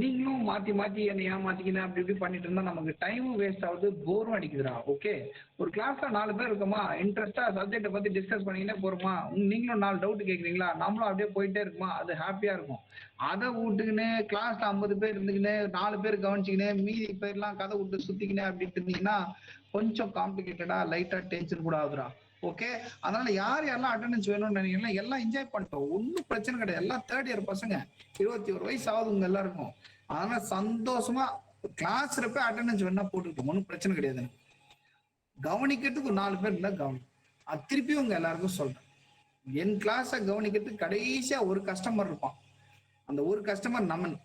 நீங்களும் மாத்தி மாத்தி என்ன ஏமாத்திக்கினேன் அப்படி இப்படி பண்ணிட்டு இருந்தா நமக்கு டைமும் வேஸ்ட் ஆகுது, போரும் அடிக்குதுடா. ஓகே, ஒரு கிளாஸ்ல 4 பேர் இருக்கோமா, இன்ட்ரெஸ்டா சப்ஜெக்டை பத்தி டிஸ்கஸ் பண்ணிக்கிட்டே போறோமா, நீங்களும் 4 டவுட் கேட்குறீங்களா, நம்மளும் அப்படியே போயிட்டே இருக்குமா, அது ஹாப்பியா இருக்கும். அதை விட்டுக்கின்னு கிளாஸ்ல 50 பேர் இருந்துக்கின்னு 4 பேர் கவனிச்சுக்கின்னு மீதி பேர்லாம் கதை விட்டு சுத்திக்கினே அப்படின்ட்டு இருந்தீங்கன்னா கொஞ்சம் காம்ப்ளிகேட்டடா லைட்டா டென்ஷன் கூட ஆகுதுடா. ஓகே, அதனால யாரெல்லாம் அட்டெண்டன்ஸ் வேணும்னு நினைக்கிறீங்களா எல்லாம் என்ஜாய் பண்ணிட்டோம், ஒன்றும் பிரச்சனை கிடையாது. எல்லாம் 3rd இயர் பசங்க, 21 வயசு ஆகுதுங்க எல்லாருக்கும். அதனால சந்தோஷமா கிளாஸ் இருப்ப அட்டெண்டன்ஸ் வேணா போட்டுக்கிட்டோம், ஒன்றும் பிரச்சனை கிடையாது. கவனிக்கிறதுக்கு ஒரு 4 பேர் இருந்தா கவனி. அது திருப்பியும் உங்க எல்லாருக்கும் சொல்றேன், என் கிளாஸை கவனிக்கிறதுக்கு கடைசியா ஒரு கஸ்டமர் இருப்பான். அந்த ஒரு கஸ்டமர் நம்மன்,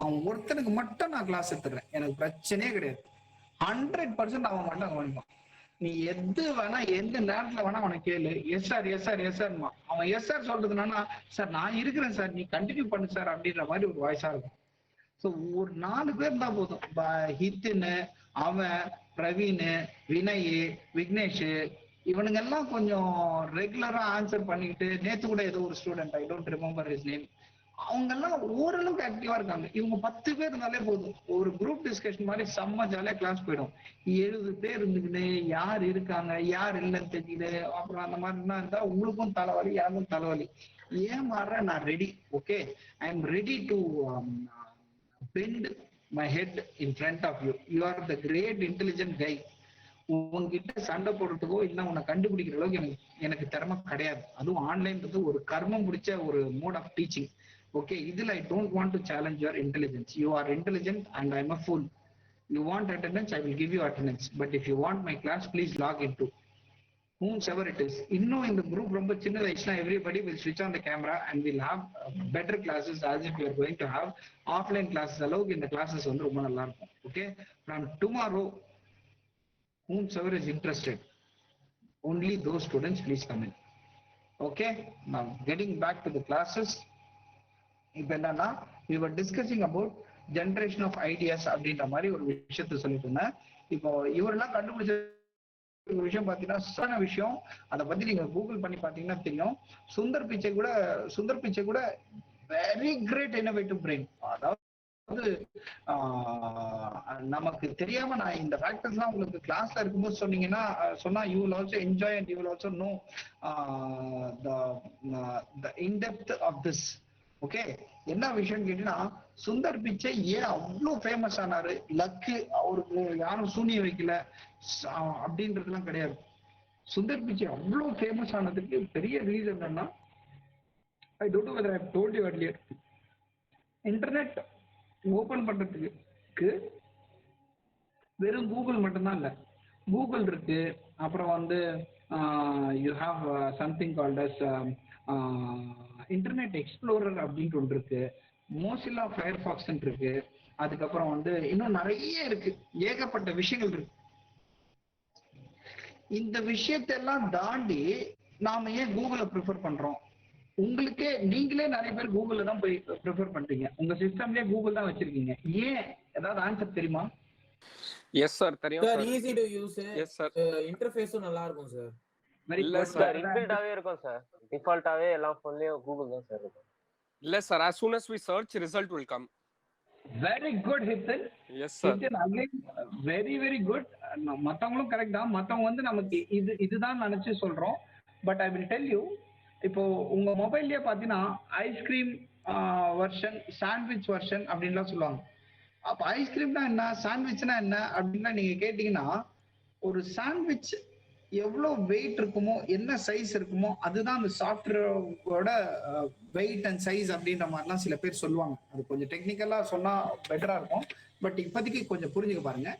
அவன் ஒருத்தனுக்கு மட்டும் நான் கிளாஸ் எடுத்துடுறேன், எனக்கு பிரச்சனையே கிடையாது. 100% அவன் மட்டும் கவனிப்பான். நீ எது வேணா எந்த நேரத்துல வேணா அவனை கேளு, yes sir yes sir yes சார்மா. அவன் எஸ் சார் சொல்றதுனா சார் நான் இருக்கிறேன் சார், நீ கண்டினியூ பண்ணு சார் அப்படின்ற மாதிரி ஒரு வாய்ஸா இருக்கும். ஸோ ஒரு 4 பேர் தான் போதும். ஹித்துன்னு, அவன், பிரவீன், வினய், விக்னேஷ், இவனுங்க எல்லாம் கொஞ்சம் ரெகுலரா ஆன்சர் பண்ணிக்கிட்டு, நேத்து கூட ஏதோ ஒரு student, I don't remember his name, அவங்க எல்லாம் ஓரளவுக்கு ஆக்டிவா இருக்காங்க. இவங்க 10 பேர் இருந்தாலே போதும், ஒரு குரூப் டிஸ்கஷன் மாதிரி செம்ம ஜாலியா கிளாஸ் போயிடும். 70 பேர் இருந்துக்கிட்டு யார் இருக்காங்க யார் இல்லைன்னு தெரியல, அப்புறம் அந்த மாதிரிலாம் இருந்தா உங்களுக்கும் தலைவலி, யாருக்கும் தலைவலி. ஏன் மாற நான் ready. Okay, I am ready to bend my head in front of you. You are the great intelligent guy. உங்ககிட்ட சண்டை போடுறதுக்கோ இல்லை உன்னை கண்டுபிடிக்கிற அளவுக்கு எனக்கு திறமை கிடையாது. அதுவும் ஆன்லைன்றது ஒரு கர்மம் பிடிச்ச ஒரு mode of teaching. Okay, idil I don't want to challenge your intelligence. You are intelligent and I'm a fool. You want attendance, I will give you attendance. But if you want my class, please log into whomsoever it is. Inno in the group romba chinna vaishna, everybody will switch on the camera and we'll have better classes as if we are going to have offline classes. Alog in the classes vandu romba nalla irukum. Okay, from tomorrow whomsoever is interested, only those students please come in. Okay, now getting back to the classes. இப்போ என்னன்னா, we were discussing about generation of ideas அப்படின்ற மாதிரி ஒரு விஷயத்த சொல்லிட்டு இருந்தேன். இப்போ இவரெல்லாம் கண்டுபிடிச்ச ஒரு விஷயம் பாத்தீங்கன்னா சாதாரண விஷயம், அதை பத்தி நீங்க கூகுள் பண்ணி பாத்தீங்கன்னா தெரியும். சுந்தர் பிச்சை கூட வெரி கிரேட் இன்னோவேட்டிவ் பிரெயின். அதாவது நமக்கு தெரியாம நான் இந்த ஃபேக்டர்ஸ் எல்லாம் உங்களுக்கு கிளாஸ்ல இருக்கும்போது சொன்னா you will also enjoy and you will also know the in depth of this. Okay, என்ன விஷயம் கேட்டீங்கன்னா, சுந்தர் பிச்சை ஏன் அவ்வளோ ஃபேமஸ் ஆனாரு? லக்கு, அவருக்கு யாரும் சூனியம் வைக்கல அப்படின்றதுலாம் கிடையாது. சுந்தர் பிச்சை அவ்வளோ ஃபேமஸ் ஆனதுக்கு பெரிய ரீசன் என்னன்னா, I don't know whether I have told you earlier, internet open பண்றதுக்கு வெறும் கூகுள் மட்டும்தான் இல்லை, கூகுள் இருக்கு, அப்புறம் வந்து you have something called as internet explorer அப்படின்ட்டு ஒன்று இருக்கு, மோசில்லா ஃபயர்ஃபாக்ஸ் இருக்கு, அதுக்கப்புறம் வந்து இன்னும் நிறைய இருக்கு, ஏகப்பட்ட விஷயங்கள் இருக்கு. இந்த விஷயத்தெல்லாம் தாண்டி நாம ஏன் கூகுளை ப்ரிஃபர் பண்றோம்? உங்களுக்கே நீங்களே நிறைய பேர் கூகுள்ல தான் போய் ப்ரிஃபர் பண்றீங்க, உங்க சிஸ்டம்லயே கூகுள் தான் வச்சிருக்கீங்க. ஏன், ஏதாவது ஆன்சர் தெரியுமா? எஸ் சார், தெரியும் sir. Easy to use. Yes sir. இன்டர்ஃபேஸும் நல்லா இருக்கும் சார். Very good sir. இன்பில்டாவே இருக்கும் சார், டிஃபால்ட்டாவே எல்லா ஃபோன்லயும் கூகுள் தான் சார் இருக்கும். இல்ல sir, as soon as we search, result will come. Very good Hithan. Yes sir. Hithan again very very good. மத்தவங்களும் கரெக்ட் தான், மத்தவங்க வந்து நமக்கு இதுதான் நினைச்சு சொல்றோம். But I will tell you, இப்போ உங்க மொபைல்லயே பாத்தீங்கன்னா ஐஸ்கிரீம் வெர்ஷன், சாண்ட்விச் வெர்ஷன் அப்படின்லாம் சொல்லுவாங்க. அப்ப ஐஸ்கிரீம்னா என்ன, சாண்ட்விச்னா என்ன அப்படின்லாம் நீங்க கேட்டீங்கன்னா, ஒரு சாண்ட்விச் எவ்வளவு வெயிட் இருக்குமோ, என்ன சைஸ் இருக்குமோ, அதுதான் அந்த சாஃப்ட்வேரோட வெயிட் அண்ட் சைஸ் அப்படின்ற மாதிரிலாம் சில பேர் சொல்லுவாங்க. அது கொஞ்சம் டெக்னிக்கலா சொன்னா பெட்டரா இருக்கும், பட் இப்போதைக்கு கொஞ்சம் புரிஞ்சுக்க பாருங்க.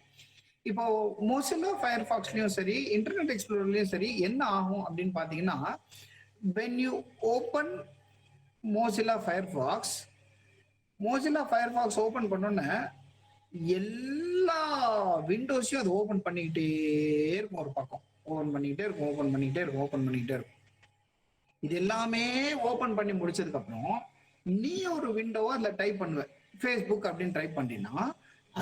இப்போ மோசில்லா ஃபயர்ஃபாக்ஸ்லயும் சரி, இன்டர்நெட் எக்ஸ்ப்ளோரர்லயும் சரி, என்ன ஆகும் அப்படின்னு பாத்தீங்கன்னா, when you open Mozilla Firefox open பண்ணோன்னே எல்லா விண்டோஸையும் அது ஓபன் பண்ணிக்கிட்டே இருக்கும், ஒரு பக்கம் ஓபன் பண்ணிக்கிட்டே இருக்கும். இது எல்லாமே ஓபன் பண்ணி முடிச்சதுக்கு அப்புறம் நீ ஒரு விண்டோவா அதுல டைப் பண்ணுவ, ஃபேஸ்புக் அப்படின்னு டைப் பண்ணீங்கன்னா,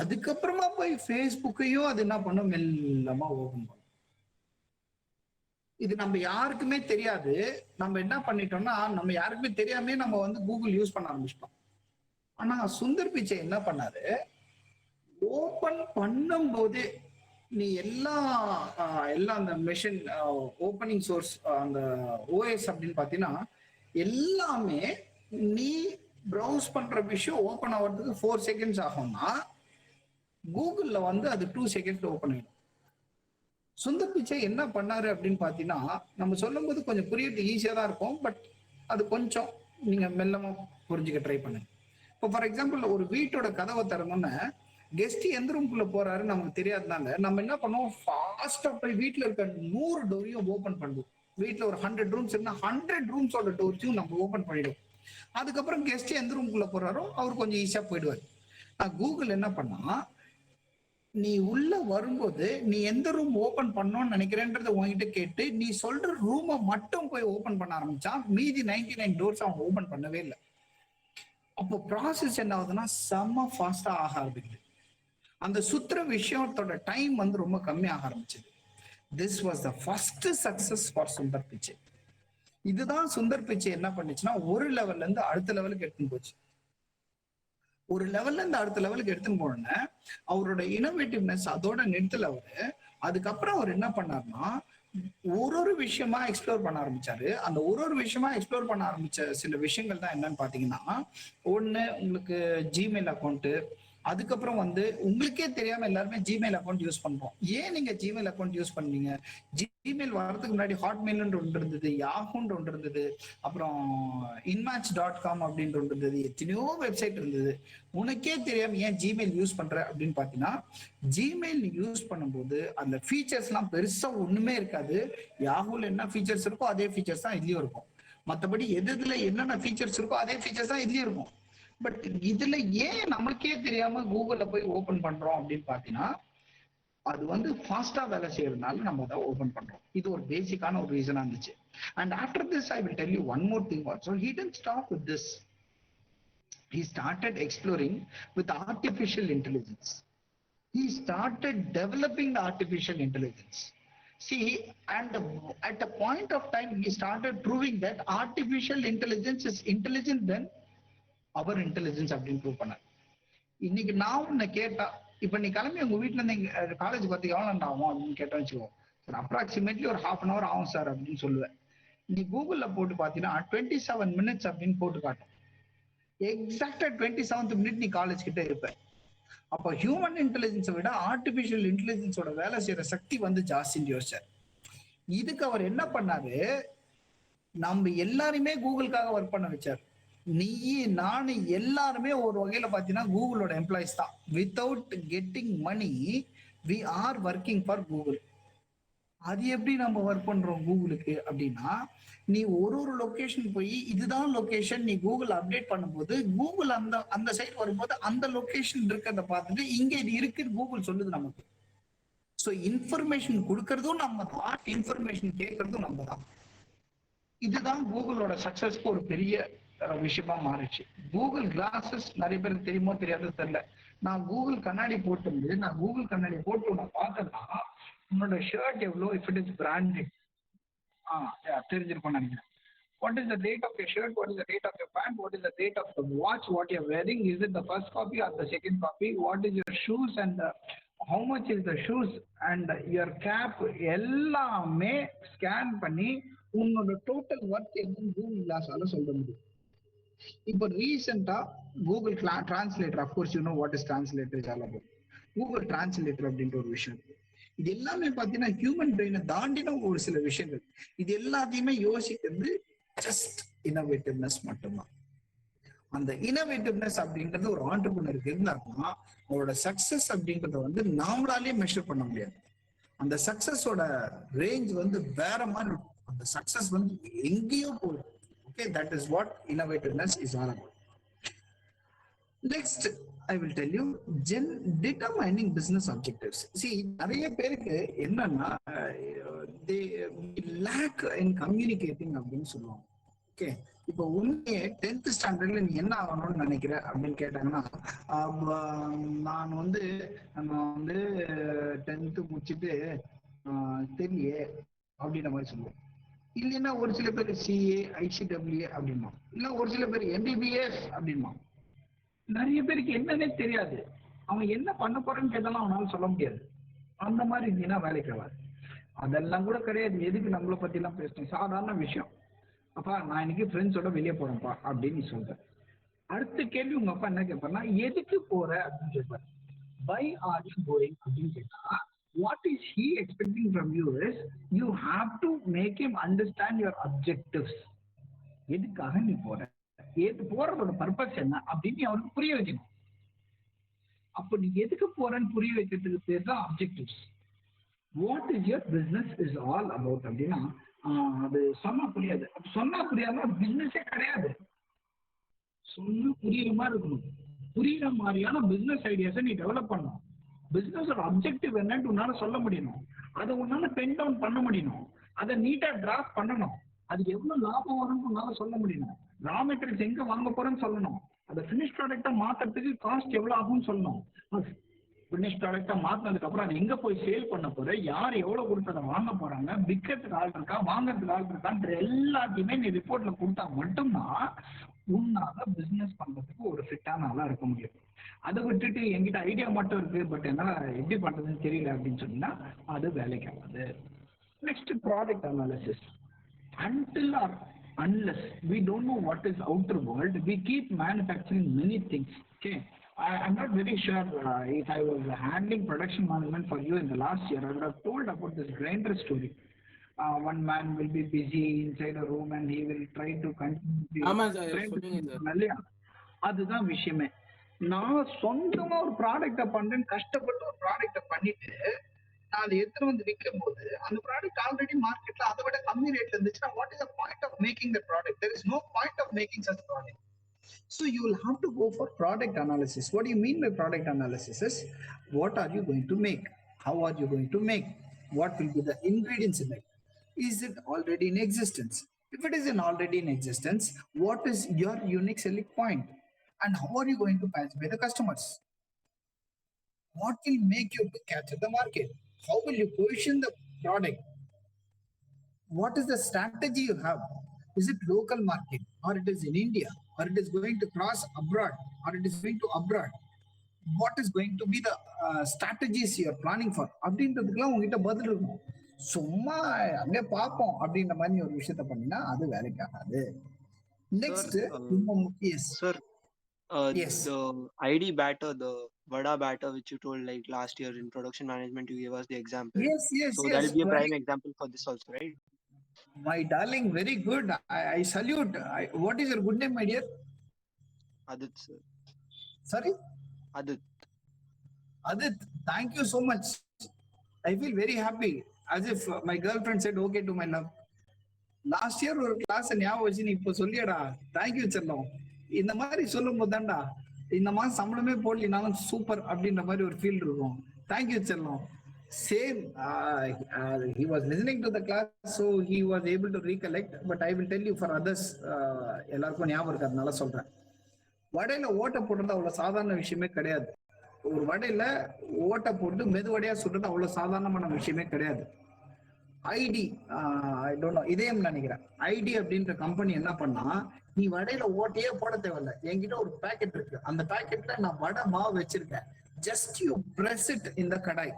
அதுக்கப்புறமா போய் ஃபேஸ்புக்கையும் அது என்ன பண்ணும், மெல்லமா ஓபன் பண்ணும். இது நம்ம யாருக்குமே தெரியாது. நம்ம என்ன பண்ணிட்டோம்னா, நம்ம யாருக்குமே தெரியாமே நம்ம வந்து கூகுள் யூஸ் பண்ண ஆரம்பிச்சிட்டோம். ஆனா சுந்தர் பிச்சை என்ன பண்ணாரு, ஓபன் பண்ணும்போது நீ எல்லா அந்த மெஷின் ஓப்பனிங் சோர்ஸ் அந்த ஓஎஸ் அப்படின்னு பாத்தீங்கன்னா எல்லாமே நீ ப்ரௌஸ் பண்ற விஷயம் ஓபன் ஆகிறதுக்கு 4 செகண்ட்ஸ் ஆகும்னா கூகுள்ல வந்து அது 2 செகண்ட்ல ஓபன் ஆயிடும். சுந்தர் பிச்சை என்ன பண்ணாரு அப்படின்னு பாத்தீங்கன்னா, நம்ம சொல்லும் போது கொஞ்சம் புரியறது ஈஸியா தான் இருக்கும், பட் அது கொஞ்சம் நீங்க மெல்லமா புரிஞ்சுக்க ட்ரை பண்ணுங்க. இப்போ ஃபார் எக்ஸாம்பிள் ஒரு வீட்டோட கதவை திறந்தோன்னே கெஸ்ட் எந்த ரூம்குள்ள போறாரு நமக்கு தெரியாதனால நம்ம என்ன பண்ணுவோம், ஃபாஸ்டா போய் வீட்டுல இருக்க 100 டோரையும் ஓபன் பண்ணுவோம். வீட்டுல ஒரு 100 ரூம்ஸ் இருந்தா 100 ரூம்ஸோட டோர்ஸையும் நம்ம ஓபன் பண்ணிடுவோம். அதுக்கப்புறம் கெஸ்ட் எந்த ரூம்குள்ள போறாரோ அவர் கொஞ்சம் ஈஸியா போயிடுவார். கூகுள் என்ன பண்ணா, நீ உள்ள வரும்போது நீ எந்த ரூம் ஓபன் பண்ணணும்னு நினைக்கிறேன்றத உங்ககிட்ட கேட்டு நீ சொல்ற ரூமை மட்டும் போய் ஓபன் பண்ண ஆரம்பிச்சா மீதி 99 டோர்ஸ் அவன் ஓபன் பண்ணவே இல்லை. அப்போ ப்ராசஸ் என்ன ஆகுதுன்னா செம்ம ஃபாஸ்டா ஆக ஆரம்பிக்குது. அந்த சுத்துற விஷயத்தோட டைம் வந்து ரொம்ப கம்மியாக ஆரம்பிச்சது. This was the first success for Sundar Pichai. இதுதான் சுந்தர் பிச்சை என்ன பண்ணுச்சுன்னா ஒரு லெவல்ல இருந்து அடுத்த லெவலுக்கு எடுத்துன்னு போச்சு. ஒரு லெவல்ல இருந்து அடுத்த லெவலுக்கு எடுத்துன்னு போனோன்னு அவரோட இனோவேட்டிவ்னஸ் அதோட நிறுத்தல அவரு. அதுக்கப்புறம் அவர் என்ன பண்ணாருன்னா ஒரு விஷயமா எக்ஸ்ப்ளோர் பண்ண ஆரம்பிச்சாரு. அந்த ஒரு விஷயமா எக்ஸ்ப்ளோர் பண்ண ஆரம்பிச்ச சில விஷயங்கள் தான் என்னன்னு பாத்தீங்கன்னா, ஒண்ணு உங்களுக்கு ஜிமெயில் அக்கௌண்ட். அதுக்கப்புறம் வந்து உங்களுக்கே தெரியாம எல்லாருமே ஜிமெயில் அக்கௌண்ட் யூஸ் பண்றோம். ஏன் நீங்க ஜிமெயில் அக்கௌண்ட் யூஸ் பண்ணீங்க? ஜிமெயில் வர்றதுக்கு முன்னாடி ஹாட்மெயில்னு ஒன்று இருந்தது, யாஹூன்னு ஒன்று இருந்தது, அப்புறம் inmatch.com அப்படின்ற ஒன்று இருந்தது, எத்தனையோ வெப்சைட் இருந்தது. உனக்கே தெரியாம ஏன் ஜிமெயில் யூஸ் பண்ற அப்படின்னு பாத்தீங்கன்னா, ஜிமெயில் யூஸ் பண்ணும்போது அந்த ஃபீச்சர்ஸ் எல்லாம் பெருசா ஒண்ணுமே இருக்காது. யாஹூல என்ன ஃபீச்சர்ஸ் இருக்கோ அதே ஃபீச்சர்ஸ் தான் இதுலயும் இருக்கும். மற்றபடி எதுல என்னென்ன ஃபீச்சர்ஸ் இருக்கோ அதே ஃபீச்சர்ஸ் தான் இதுலயும் இருக்கும். பட் இதுல ஏன் நமக்கே தெரியாம கூகுள்ல போய் ஓபன் பண்றோம் அப்படின்னு பாத்தீங்கன்னா, அது வந்து ஃபாஸ்டா வேலை செய்யறதுனால நம்ம அதை ஓபன் பண்றோம். இது ஒரு பேசிக்கான ஒரு ரீசனா இருந்துச்சு. And after this I will tell you one more thing also. He didn't stop with this. He started exploring with artificial intelligence. He started developing the artificial intelligence. See, and at a point of time he started proving that artificial intelligence is intelligent than அவர் இன்டெலிஜென்ஸ் அப்படின்னு ப்ரூவ் பண்ணார். இன்னைக்கு நான் உன்னை கேட்டா, இப்ப நீ கிளம்பி உங்க வீட்டுல இருந்து காலேஜ் பார்த்து எவ்வளவு நேரம் ஆகும் அப்படின்னு கேட்டா வச்சுக்கோ, சார் அப்ராக்சிமேட்லி ஒரு 1/2 hour ஆகும் சார் அப்படின்னு சொல்லுவேன். நீ கூகுள்ல போட்டு பாத்தீங்கன்னா 27 minutes அப்படின்னு போட்டு காட்டும். எக்ஸாக்டா 27th minute நீ காலேஜ் கிட்ட இருப்ப. அப்ப ஹியூமன் இன்டெலிஜென்ஸை விட ஆர்டிபிஷியல் இன்டெலிஜென்ஸோட வேலை செய்யற சக்தி வந்து ஜாஸ்தின்னு யோசிச்சார். இதுக்கு அவர் என்ன பண்ணாரு, நம்ம எல்லாருமே கூகுளுக்காக ஒர்க் பண்ண வச்சார். நீ நானு எல்லாருமே ஒரு வகையில பாத்தீங்கன்னா கூகுளோட எம்ப்ளாயிஸ் தான். Without getting money we are working for Google. அது எப்படி நம்ம ஒர்க் பண்றோம் கூகுளுக்கு அப்படின்னா, நீ ஒரு லொகேஷன் போய் இதுதான் லொகேஷன் நீ கூகுள் அப்டேட் பண்ணும்போது கூகுள் அந்த சைட் வரும்போது அந்த லொகேஷன் இருக்கிறத பார்த்துட்டு இங்க இது இருக்குன்னு கூகுள் சொல்லுது நமக்கு. ஸோ இன்ஃபர்மேஷன் கொடுக்கறதும் நம்ம தான், இன்ஃபர்மேஷன் கேட்கறதும் நம்ம தான். இதுதான் கூகுளோட சக்சஸ்க்கு ஒரு பெரிய விஷயமா மாறிச்சு. கூகுள் கிளாஸஸ் நிறைய பேருக்கு தெரியுமோ தெரியாதோ தெரியல. நான் கூகுள் கண்ணாடி போட்டு நான் பார்த்தேன்னா உன்னோட ஷர்ட் எவ்வளோ, இஃப் இட் இஸ் பிராண்டட் தெரிஞ்சிருக்கும்னு நினைக்கிறேன். What is the date of your shirt? What is the date of your pant? What is the date of the watch? What you are wearing? Is it the first copy or the second copy? What is your shoes and how much is the shoes and your cap? எல்லாமே ஸ்கேன் பண்ணி உன்னோட டோட்டல் ஒர்க் என்னன்னு கூகுள் கிளாஸால சொல்ல முடியும். இப்போ ரீசெண்டா Google translator, of course you know what is translator is all about. Google translator அப்படின்ற ஒரு விஷயம். இது எல்லாமே பாத்தீங்கன்னா ஹியூமன் பிரெயினை தாண்டின ஒரு சில விஷயங்கள். இது எல்லாத்தையுமே யோசிக்கிறது ஜஸ்ட் இனோவேட்டிவ்னஸ் மட்டும்தான். அந்த இனோவேட்டிவ்னஸ் அப்படின்றது ஒரு ஆண்டர்பிரினருக்கு இருந்தாருன்னா அவரோட சக்சஸ் அப்படின்றத வந்து நாமளாலே மெஷர் பண்ண முடியாது. அந்த சக்சஸோட ரேஞ்ச் வந்து வேற மாதிரி இருக்கும். அந்த சக்சஸ் வந்து எங்கேயோ போகும். Okay, that is what innovativeness is all about. Next, I will tell you determining business objectives. See, நிறைய பேருக்கு என்னன்னா they lack in communicating அப்படின்னு சொல்லுவாங்க. ஓகே, இப்போ உண்மையே 10th ஸ்டாண்டர்ட்ல நீ என்ன ஆகணும்னு நினைக்கிற அப்படின்னு கேட்டாங்கன்னா, நான் வந்து 10th முடிச்சுட்டு தெரியலையே அப்படின்ற மாதிரி சொல்லுவோம். இல்லைன்னா ஒரு சில பேர் சிஏ, ஐசிடபிள்யூ அப்படின்மா, இல்ல ஒரு சில பேர் எம்பிபிஎஸ் அப்படின்மா. நிறைய பேருக்கு என்னன்னே தெரியாது. அவன் என்ன பண்ண போறேன்னு கேட்டாலும் அவனால சொல்ல முடியாது. அந்த மாதிரி இருந்தீங்கன்னா வேலைக்கு ஆகாது. அதெல்லாம் கூட கிடையாது. எதுக்கு நம்மளை பத்தி எல்லாம் பேசணும்? சாதாரண விஷயம். அப்பா நான் இன்னைக்கு ஃப்ரெண்ட்ஸோட வெளியே போறேன்ப்பா அப்படின்னு நீ சொல்ற. அடுத்த கேள்வி உங்க அப்பா என்ன கேட்பாருன்னா, எதுக்கு போற அப்படின்னு கேட்பாரு. Why are you going அப்படின்னு கேட்டா, what is he expecting from you is you have to make him understand your objectives. எதுக்காக நீ போற, போறதோட பர்பஸ் என்ன அப்படின்னு நீ அவருக்கு புரிய வைக்கணும். அப்போ நீ எதுக்கு போறன்னு புரிய வைக்கிறதுக்கு பேர் தான் objectives. What is your business is all about அப்படின்னா அது சொன்னா புரியாது. சொன்னா புரியாத பிசினஸே கிடையாது. சொன்னா புரியுற மாதிரி இருக்கணும். புரியுற மாதிரியான பிசினஸ் ஐடியாஸை நீ டெவலப் பண்ணணும். பிசினஸோட அப்ஜெக்டிவ் என்னன்னு உன்னால சொல்ல முடியணும். அதை உன்னால பென் டவுன் பண்ண முடியணும். அதை நீட்டா டிராஃப்ட் பண்ணணும். அது எவ்வளவு லாபம் வரும்னு உன்னால சொல்ல முடியணும். ரா மெட்டீரியல்ஸ் எங்க வாங்க போறேன்னு சொல்லணும். அதை பினிஷ் ப்ராடக்டா மாத்துறதுக்கு காஸ்ட் எவ்வளவு ஆகும்னு சொல்லணும். பினிஷ் ப்ராடக்டா மாத்தினதுக்கு அப்புறம் அது எங்க போய் சேல் பண்ண போற, யார் எவ்வளவு கொடுத்து அதை வாங்க போறாங்க, விற்கிறதுக்கு ஆள் இருக்கா, வாங்கறதுக்கு ஆள் இருக்கான்ற எல்லாத்தையுமே நீ ரிப்போர்ட்ல கொடுத்தா மட்டும்தான் உன்னால பிசினஸ் பண்றதுக்கு ஒரு ஃபிட்டான ஆளா இருக்க முடியும். அதை விட்டுட்டு என்கிட்ட ஐடியா மட்டும் இருக்கு பட் என்னால எப்படி பண்றதுன்னு தெரியல அப்படின்னு சொன்னா அது வேலைக்கு ஆகாது. Next product analysis. Until or unless we don't know what is outer world, we keep manufacturing many things. Okay, I'm not very sure if I was handling production management for you in the last year, I would have told about this grinder story. One man will be busy inside a room and he will try to continue. ஆமா சார், சொல்லுங்க சார். அதுதான் விஷயமே. நான் சொந்தமா ஒரு ப்ராடக்ட பண்றேன், கஷ்டப்பட்டு ஒரு ப்ராடக்ட பண்ணிட்டு நான் அதை எடுத்துட்டு வந்து விற்கும் போது அந்த ப்ராடக்ட் ஆல்ரெடி மார்க்கெட்ல அதை விட கம்மி ரேட்ல இருந்துச்சுன்னா what is the point of making the product? There is no point of making such product. So you will have to go for product analysis. What do you mean by product analysis? Is what are you going to make? How are you going to make? What will be the ingredients in it? Is it already in existence? If it is already in existence, what is your unique selling point? And how are you going to satisfy the customers? What will make you to capture the market? How will you position the product? What is the strategy you have? Is it local market or it is in India or it is going to cross abroad or it is going to abroad? What is going to be the strategies you are planning for? அப்படின்றதுக்குலாம் உங்ககிட்ட பதில் இருக்கும். சும்மா அப்படியே பார்ப்போம் அப்படின்ற மாதிரி ஒரு விஷயத்த பண்ணினா அது வேலைக்கு ஆகாது. Next sir yes, the ID batter, the vada batter which you told like last year in production management, you gave us the example. Yes. So that will be a prime example for this also, right? My darling, very good. I salute. What is your good name, my dear? Adit, sir. Sorry? Adit. Adit, thank you so much. I feel very happy, as if my girlfriend said okay to my love. Last year ஒரு கிளாஸ் ஞாபகம் வச்சு நீ இப்போ சொல்லியடா, தேங்க்யூ செல்லம். இந்த மாதிரி சொல்லும் போது தான்டா இந்த மாதம் சம்பளமே போடலினாலும் சூப்பர் அப்படின்ற மாதிரி ஒரு ஃபீல் இருக்கும். தேங்க்யூ செல்லம். Same, he was listening to the class, so he was able to recollect. But I will tell you for others, எல்லாருக்கும் ஞாபகம் இருக்கிறதுனால சொல்றேன். வடையில ஓட்ட போடுறது அவ்வளவு சாதாரண விஷயமே கிடையாது. ஒரு வடையில ஓட்ட போட்டு மெதுவடையா சுடுறது அவ்வளவு சாதாரணமான விஷயமே கிடையாது. ஐடி, ஐ டோன்ட் நோ, இதயம் நினைக்கிறேன். ஐடி அப்படின்ற கம்பெனி என்ன பண்ணா, நீ வடையில ஓட்டையே போட தேவையில்ல, என்கிட்ட ஒரு பேக்கெட் இருக்கு, அந்த பேக்கெட்ல நான் வடை மாவு வச்சிருக்கேன், just you press it in the kadai,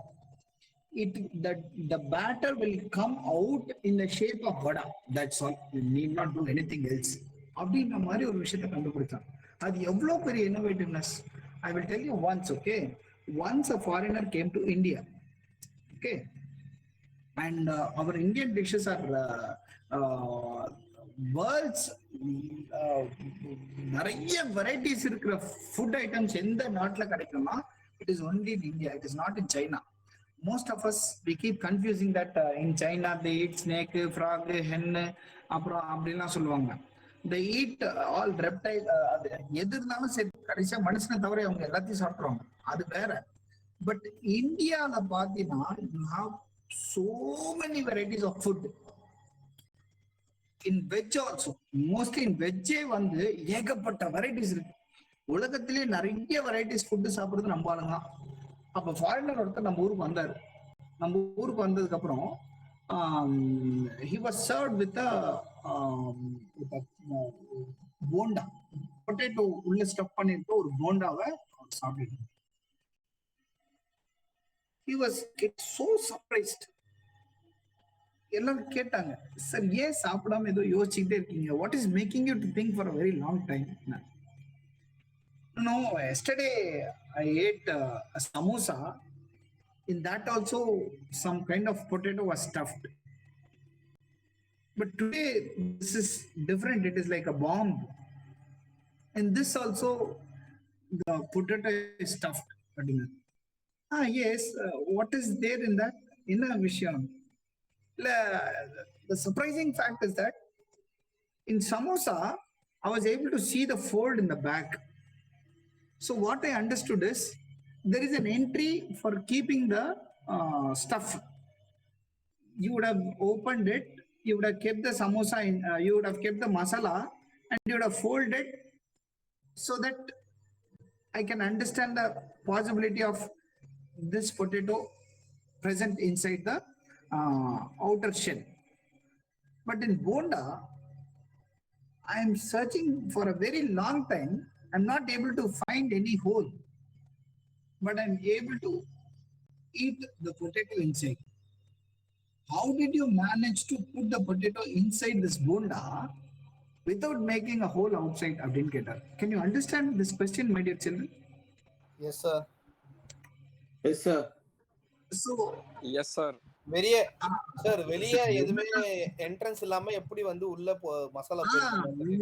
the batter will come out in the shape of vada. That's all. You need not do anything else. அப்படின்ற மாதிரி ஒரு விஷயத்தை கண்டுபிடிச்சான். அது எவ்வளவு பெரிய இன்னோவேட்டிவ்னஸ். I will tell you once, okay? Once a foreigner came to India, okay? And our Indian dishes are world's நிறைய varieties இருக்கிற food items எந்த நாட்டுல கிடைக்கும்னா it is only in India. It is not in China. Most of us, we keep confusing that in China they eat snake, frog, hen, அப்புறம் அப்படிலாம் சொல்லுவாங்க. They eat all reptile. எது இருந்தாலும் சரி, கடைசியா மனுஷனை தவிர அவங்க எல்லாத்தையும் சாப்பிடுவாங்க, அது வேற. பட் இந்தியால பாத்தீங்கன்னா you have so many varieties of food. In veg also, mostly in veg வந்து ஏகப்பட்ட varieties இருக்கு. உலகத்திலே நிறைய varieties food சாப்பிடுறது நம்ம ஆளுங்க. அப்ப ஃபாரினர் ஒருத்தர் நம்ம ஊருக்கு வந்தாரு. நம்ம ஊருக்கு வந்ததுக்கு அப்புறம் he was served with a bonda. Potato உள்ள ஸ்டஃப் பண்ணிட்டு ஒரு போண்டாவை சாப்பிட்டு he was so surprised. எல்லாரும் கேட்டாங்க, சார் ஏன் சாப்பிடாம ஏதோ யோசிச்சுக்கிட்டே இருக்கீங்க, what is making you to think for a very long time? No, yesterday I ate a samosa. In that also some kind of potato was stuffed. But today this is different. It is like a bomb. And this also the potato is stuffed. Yes. What is there in that? In a Vishyan. The surprising fact is that in samosa, I was able to see the fold in the back. So what I understood is there is an entry for keeping the stuff. You would have opened it, you would have kept the samosa in, you would have kept the masala, and you would have folded so that I can understand the possibility of this potato present inside the outer shell. But in bonda, I am searching for a very long time. I'm not able to find any hole, but I'm able to eat the potato inside. How did you manage to put the potato inside this bonda without making a hole outside? Can you understand this question, my dear children? Yes, sir. Yes, sir. So, yes, sir. வெளியே சார் வெளியே எதுவுமே என்ட்ரன்ஸ் இல்லாம எப்படி வந்து உள்ள மசாலா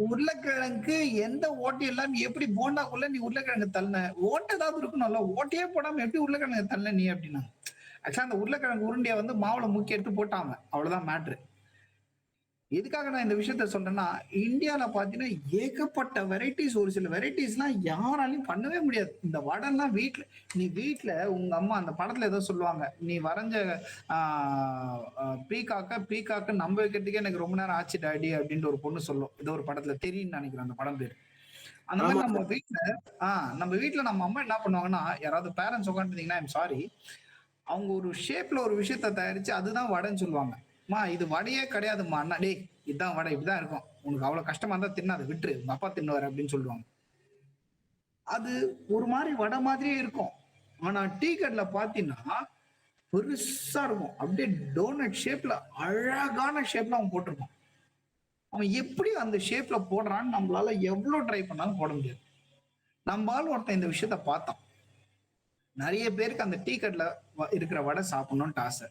உருளைக்கிழங்கு எந்த ஓட்டை இல்லாம எப்படி போண்டாக்குள்ள நீ உருளைக்கிழங்கு தள்ள ஓட்டை ஏதாவது இருக்கணும்ல, ஓட்டையே போடாம எப்படி உருளைக்கிழங்கு தள்ள நீ அப்படின்னா, ஆக்சுவலா அந்த உருளைக்கிழங்கு உருண்டையை வந்து மாவுல முக்கி எடுத்து போட்டாங்க, அவ்வளவுதான் மேட்ரு. எதுக்காக நான் இந்த விஷயத்த சொல்றேன்னா, இந்தியாவில பாத்தீங்கன்னா ஏகப்பட்ட வெரைட்டிஸ், ஒரு சில வெரைட்டிஸ் எல்லாம் யாராலையும் பண்ணவே முடியாது. இந்த வடைலாம் வீட்டுல, நீ வீட்டுல உங்க அம்மா அந்த படத்துல ஏதோ சொல்லுவாங்க, நீ வரைஞ்ச பீகாக்க நம்ப வைக்கிறதுக்கே எனக்கு ரொம்ப நேரம் ஆச்சு டாடி அப்படின்ற ஒரு பொண்ணு சொல்லும், ஏதோ ஒரு படத்துல தெரியும்னு நினைக்கிறேன் அந்த படம் பேரு. அந்த மாதிரி நம்ம வீட்டுல நம்ம அம்மா என்ன பண்ணுவாங்கன்னா, யாராவது பேரண்ட்ஸ் உட்காந்துருந்தீங்கன்னா ஐம் சாரி, அவங்க ஒரு ஷேப்ல ஒரு விஷயத்த தயாரிச்சு அதுதான் வடைன்னு சொல்லுவாங்க. மா இது வடையே கிடையாதுமா, அண்ணா டே இதுதான் வடை, இப்படிதான் இருக்கும், உனக்கு அவ்வளவு கஷ்டமா இருந்தா தின்னாத விட்டுரு, உங்க அப்பா தின்னுவாரு அப்படின்னு சொல்லுவாங்க. அது ஒரு மாதிரி வடை மாதிரியே இருக்கும். ஆனா டீ கடைல பாத்தீங்கன்னா பெருசா இருக்கும், அப்படியே டோனட் ஷேப்ல அழகான ஷேப்ல அவன் போட்டிருப்பான். அவன் எப்படி அந்த ஷேப்ல போடுறான்னு நம்மளால எவ்வளவு ட்ரை பண்ணாலும் போட முடியாது. நம்மளால ஒருத்தன் இந்த விஷயத்த பார்த்தான். நிறைய பேருக்கு அந்த டீ கடைல இருக்கிற வடை சாப்பிடணும்னு ஆசை.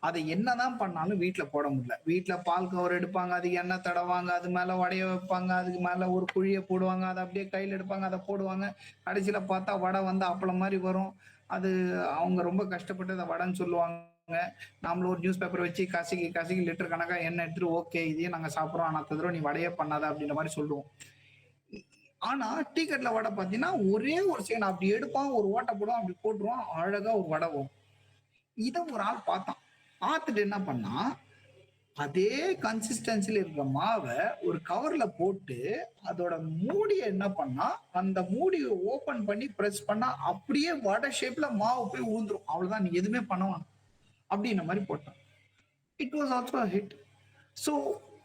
அதை என்னதான் பண்ணாலும் வீட்டுல போட முடியல. வீட்டுல பால் கவர் எடுப்பாங்க, அதுக்கு எண்ணெய் தடவாங்க, அது மேல வடைய வைப்பாங்க, அதுக்கு மேல ஒரு குழியை போடுவாங்க, அதை அப்படியே கையில எடுப்பாங்க, அதை போடுவாங்க. கடைசியில பார்த்தா வடை வந்து அப்பளம் மாதிரி வரும். அது அவங்க ரொம்ப கஷ்டப்பட்டு அதை வடைன்னு சொல்லுவாங்க. நாமளும் ஒரு நியூஸ் பேப்பர் வச்சு கசக்கி லிட்டர் கணக்கா எண்ணெய் எடுத்துட்டு, ஓகே இதையே நாங்க சாப்பிட்றோம், ஆனா தவிர நீ வடையே பண்ணாத அப்படின்ற மாதிரி சொல்லுவோம். ஆனா டீ கடைல வடை பார்த்தீங்கன்னா ஒரே ஒரு செகண்ட் அப்படி எடுப்பான், ஒரு ஓட்டை போடுவான், அப்படி போட்டுருவான், அழகா ஒரு வடை வரும். இதை ஒரு ஆள் பார்த்தான். பார்த்துட்டு என்ன பண்ணா, அதே கன்சிஸ்டன்சில இருக்கிற மாவை ஒரு கவர்ல போட்டு அதோட மூடியை என்ன பண்ணா, அந்த மூடியை ஓபன் பண்ணி பிரஸ் பண்ணா அப்படியே வடை ஷேப்ல மாவு போய் ஊந்துரும். அவ்வளவுதான், நீ எதுவுமே பண்ணுவான் அப்படின்ற மாதிரி போட்டான். It was also a hit. So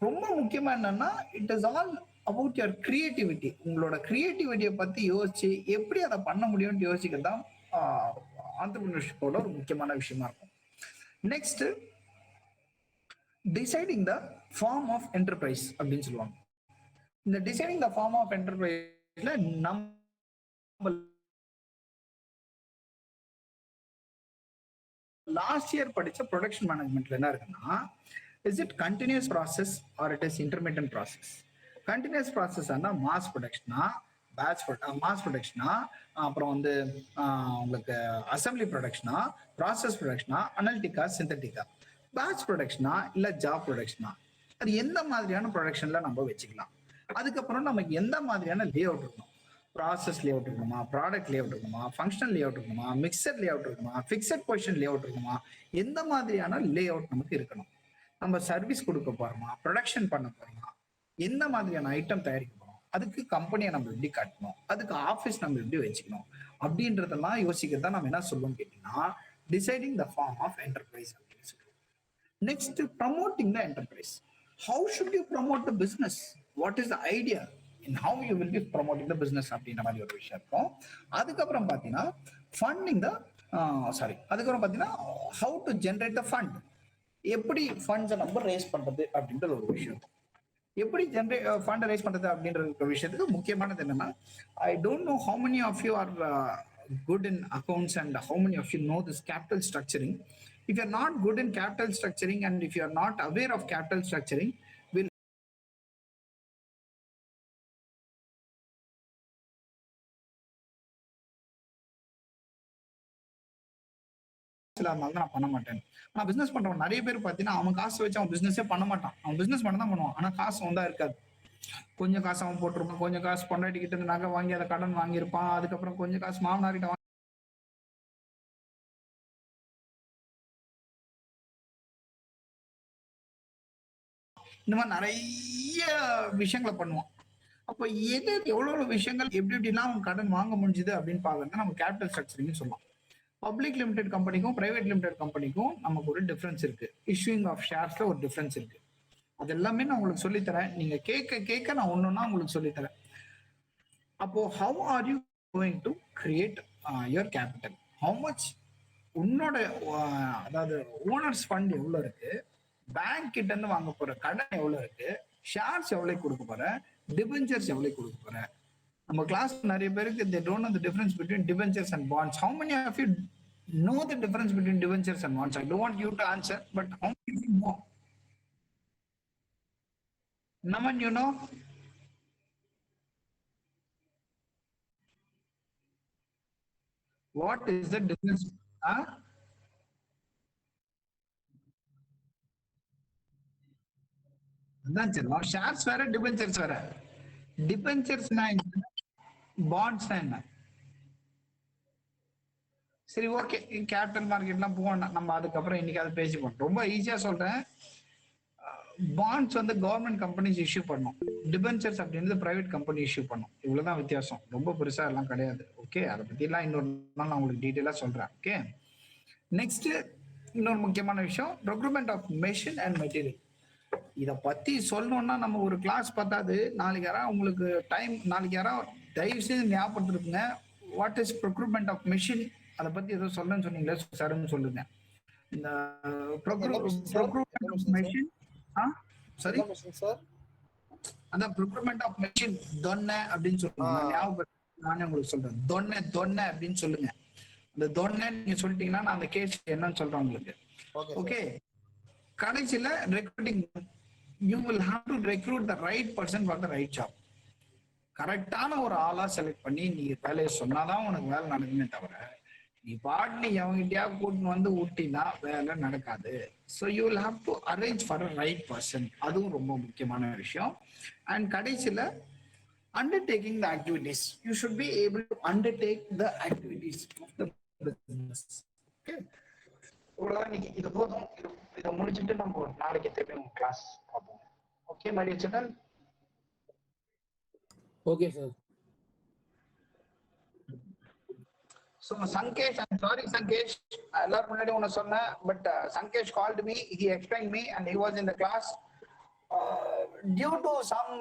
ரொம்ப முக்கியமா என்னன்னா, it is all about your creativity. உங்களோட கிரியேட்டிவிட்டியை பத்தி யோசிச்சு எப்படி அதை பண்ண முடியும்னு யோசிக்கிறது தான் ஆண்டர்பிரினர்ஷிப்போட ஒரு முக்கியமான விஷயமா இருக்கும். Next, deciding the form of enterprise அப்படின்னு சொல்லுவாங்க. இந்த டிசைடிங் த ஃபார்ம் ஆஃப் என்டர்பிரைஸ்ல நம்ம லாஸ்ட் இயர் படிச்ச ப்ரொடக்ஷன் மேனேஜ்மெண்ட்ல என்ன இருக்குன்னா, is it continuous process or it is intermediate process? Continuous process ஆனா மாஸ் ப்ரொடக்ஷனா, மாஸ் ப்ரொடக்ஷனா, அப்புறம் வந்து உங்களுக்கு அசம்பிளி ப்ரொடக்ஷனா, ப்ராசஸ் ப்ரொடக்ஷனா, அனலிட்டிக்கா, சிந்தட்டிக்கா, பேட்ச் ப்ரொடக்ஷனா இல்ல ஜாப் ப்ரொடக்ஷனா, அது எந்த மாதிரியான ப்ரொடக்ஷன்ல நம்ம வச்சுக்கலாம். அதுக்கப்புறம் நமக்கு எந்த மாதிரியான லே அவுட் இருக்கணும், ப்ராசஸ் லே அவுட் இருக்கணுமா, ப்ராடக்ட் லே அவுட் இருக்கணுமா, ஃபங்க்ஷனல் லே அவுட் இருக்கணுமா, மிக்சட் லே அவுட் இருக்கணுமா, ஃபிக்ஸட் பொசிஷன் லே அவுட் இருக்கணுமா, எந்த மாதிரியான லே அவுட் நமக்கு இருக்கணும். நம்ம சர்வீஸ் கொடுக்க போறோமா, ப்ரொடக்ஷன் பண்ண போறோமா, எந்த மாதிரியான ஐட்டம் தயாரிக்க போறோம், அதுக்கு கம்பெனியை நம்ம எப்படி கட்டணும், அதுக்கு ஆஃபீஸ் நம்ம எப்படி வச்சுக்கணும் அப்படின்றதெல்லாம் யோசிக்கிறதா நம்ம என்ன சொல்லுவோம் கேட்டீங்கன்னா, deciding the form of enterprise அப்படின்னு சொல்லுவோம். Next, promoting the enterprise. How should you promote the business? What is the idea? in how you will be promoting the business அப்படின்ற மாதிரி ஒரு விஷயம் இருக்கும். அதுக்கப்புறம் பார்த்தீங்கன்னா ஃபண்டிங் த அதுக்கப்புறம் பார்த்தீங்கன்னா how to generate the fund, எப்படி ஃபண்ட்ஸை நம்ம ரேஸ் பண்றது அப்படின்ற ஒரு விஷயம். எப்படி ஃபண்ட் ரைஸ் பண்றது அப்படின்ற ஒரு விஷயத்துக்கு முக்கியமானது என்னன்னா, I don't know how many of you are good in accounts and how many of you know this capital structuring. If you're not good in capital structuring and if you're not aware of capital structuring, will நான் பண்ண மாட்டேன். நான் பிசினஸ் பண்றவன் நிறைய பேர் பார்த்தீங்கன்னா அவன் காசு வச்சு அவன் பிசினஸே பண்ண மாட்டான். அவன் பிசினஸ் பண்ண தான் பண்ணுவான், ஆனா காசு வந்தா இருக்காது. கொஞ்சம் காசு அவன் போட்டிருப்பான், கொஞ்சம் காசு பொண்டாட்டிக்கிட்ட இருந்து நகை வாங்கி அதை கடன் வாங்கியிருப்பான், அதுக்கப்புறம் கொஞ்சம் காசு மாமனார்கிட்ட இந்த மாதிரி நிறைய விஷயங்களை பண்ணுவான். அப்போ எவ்வளவு விஷயங்கள் எப்படி எப்படிலாம் அவன் கடன் வாங்க முடிஞ்சுது அப்படின்னு பாக்குறதுனா நம்ம கேபிட்டல் ஸ்ட்ரக்சரிங்னு சொல்லலாம். பப்ளிக் லிமிடெட் கம்பெனிக்கும் பிரைவேட் லிமிடெட் கம்பெனிக்கும் நமக்கு ஒரு டிஃபரன்ஸ் இருக்கு. இஷ்யூயிங் ஆஃப் ஷேர்ஸ்ல ஒரு டிஃபரன்ஸ் இருக்கு. அது எல்லாமே நான் உங்களுக்கு சொல்லித்தரேன். நீங்க கேட்க நான் ஒன்னொன்னா உங்களுக்கு சொல்லித்தரேன். அப்போ how are you going to create your capital? How much உன்னோட அதாவது ஓனர்ஸ் ஃபண்ட் எவ்வளவு இருக்கு, பேங்க் கிட்ட இருந்து வாங்க போற கடன் எவ்வளவு இருக்கு, ஷேர்ஸ் எவ்வளவு கொடுக்க போற, டிபெஞ்சர்ஸ் எவ்வளவு கொடுக்க போற. நம்ம கிளாஸ் நிறைய பேருக்கு they don't know the difference between debentures and bonds. How many of you know the difference between debentures and bonds? I don't want you to answer, but how many of you know? Naman, you know? What is the difference? அதான் சொல்லலாம். ஷேர்ஸ் வேற, டிபெஞ்சர்ஸ் வேற. டிபெஞ்சர்ஸ்னா என்ன, பாண்ட்ஸ்னா என்ன? சரி, ஓகே, கேபிட்டல் மார்க்கெட்லாம் போவோம் நம்ம, அதுக்கப்புறம் இன்னைக்கு அதை பேசிப்போம். ரொம்ப ஈஸியா சொல்றேன். பாண்ட்ஸ் வந்து கவர்மெண்ட் கம்பெனிஸ் இஷ்யூ பண்ணும், டிபெஞ்சர்ஸ் அப்படின்றது பிரைவேட் கம்பெனி இஷ்யூ பண்ணும். இவ்வளவுதான் வித்தியாசம், ரொம்ப பெருசா எல்லாம் கிடையாது. ஓகே, அதை பத்தி எல்லாம் இன்னொரு நாள் நான் உங்களுக்கு டீட்டெயிலா சொல்றேன். ஓகே, நெக்ஸ்ட் இன்னொரு முக்கியமான விஷயம், procurement of machine and material. இதை பத்தி சொல்லணும்னா நம்ம ஒரு கிளாஸ் பார்த்தாது. நாளைக்கு யாராவது உங்களுக்கு நாளைக்கு யாராவது தயவு செய்து ஞாபகப்படுத்திருக்குங்க, what is procurement of machine, அதை பத்தி ஏதோ சொல்லணும்னு சொன்னீங்களே சார்னு சொல்லுங்க. இந்த ப்ரொக்யூர்மெண்ட் ஆஃப் மெஷின், சரி சார், அதான் ப்ரொக்யூர்மெண்ட் ஆஃப் மெஷின் தொன்னை அப்படின்னு சொல்லுங்க. ஞாபகம் நானே உங்களுக்கு சொல்றேன், தொன்னை அப்படின்னு சொல்லுங்க. அந்த தொன்னை நீங்க சொல்லிட்டீங்கன்னா நான் அந்த கேஸ் என்னன்னு சொல்றேன் உங்களுக்கு. ஓகே, கடைசியில recruiting, you will have to recruit the right person for the right job. கரெக்டான ஒரு ஆளா செலக்ட் பண்ணி நீ வேலையை சொன்னாதான் உனக்கு வேலை நடக்குமே தவிர நீ பாட்டு எவங்கிட்டயா கூட்டின்னு வந்து ஊட்டினா வேலை நடக்காது. So you will have to arrange for a right person, அதுவும் ரொம்ப முக்கியமான விஷயம். அண்ட் கடைசியில undertaking the activities, you should be able to undertake the activities of the business. Okay, இது போதும். இதை முடிச்சுட்டு நம்ம நாளைக்கு திருப்பி கிளாஸ் பார்ப்போம். Okay my dear children. Okay sir. So Sankesh, I'm sorry Sankesh, எல்லாரும் முன்னாடி உன்னை சொன்னேன், but Sankesh called me, he explained me and he was in the class. Due to some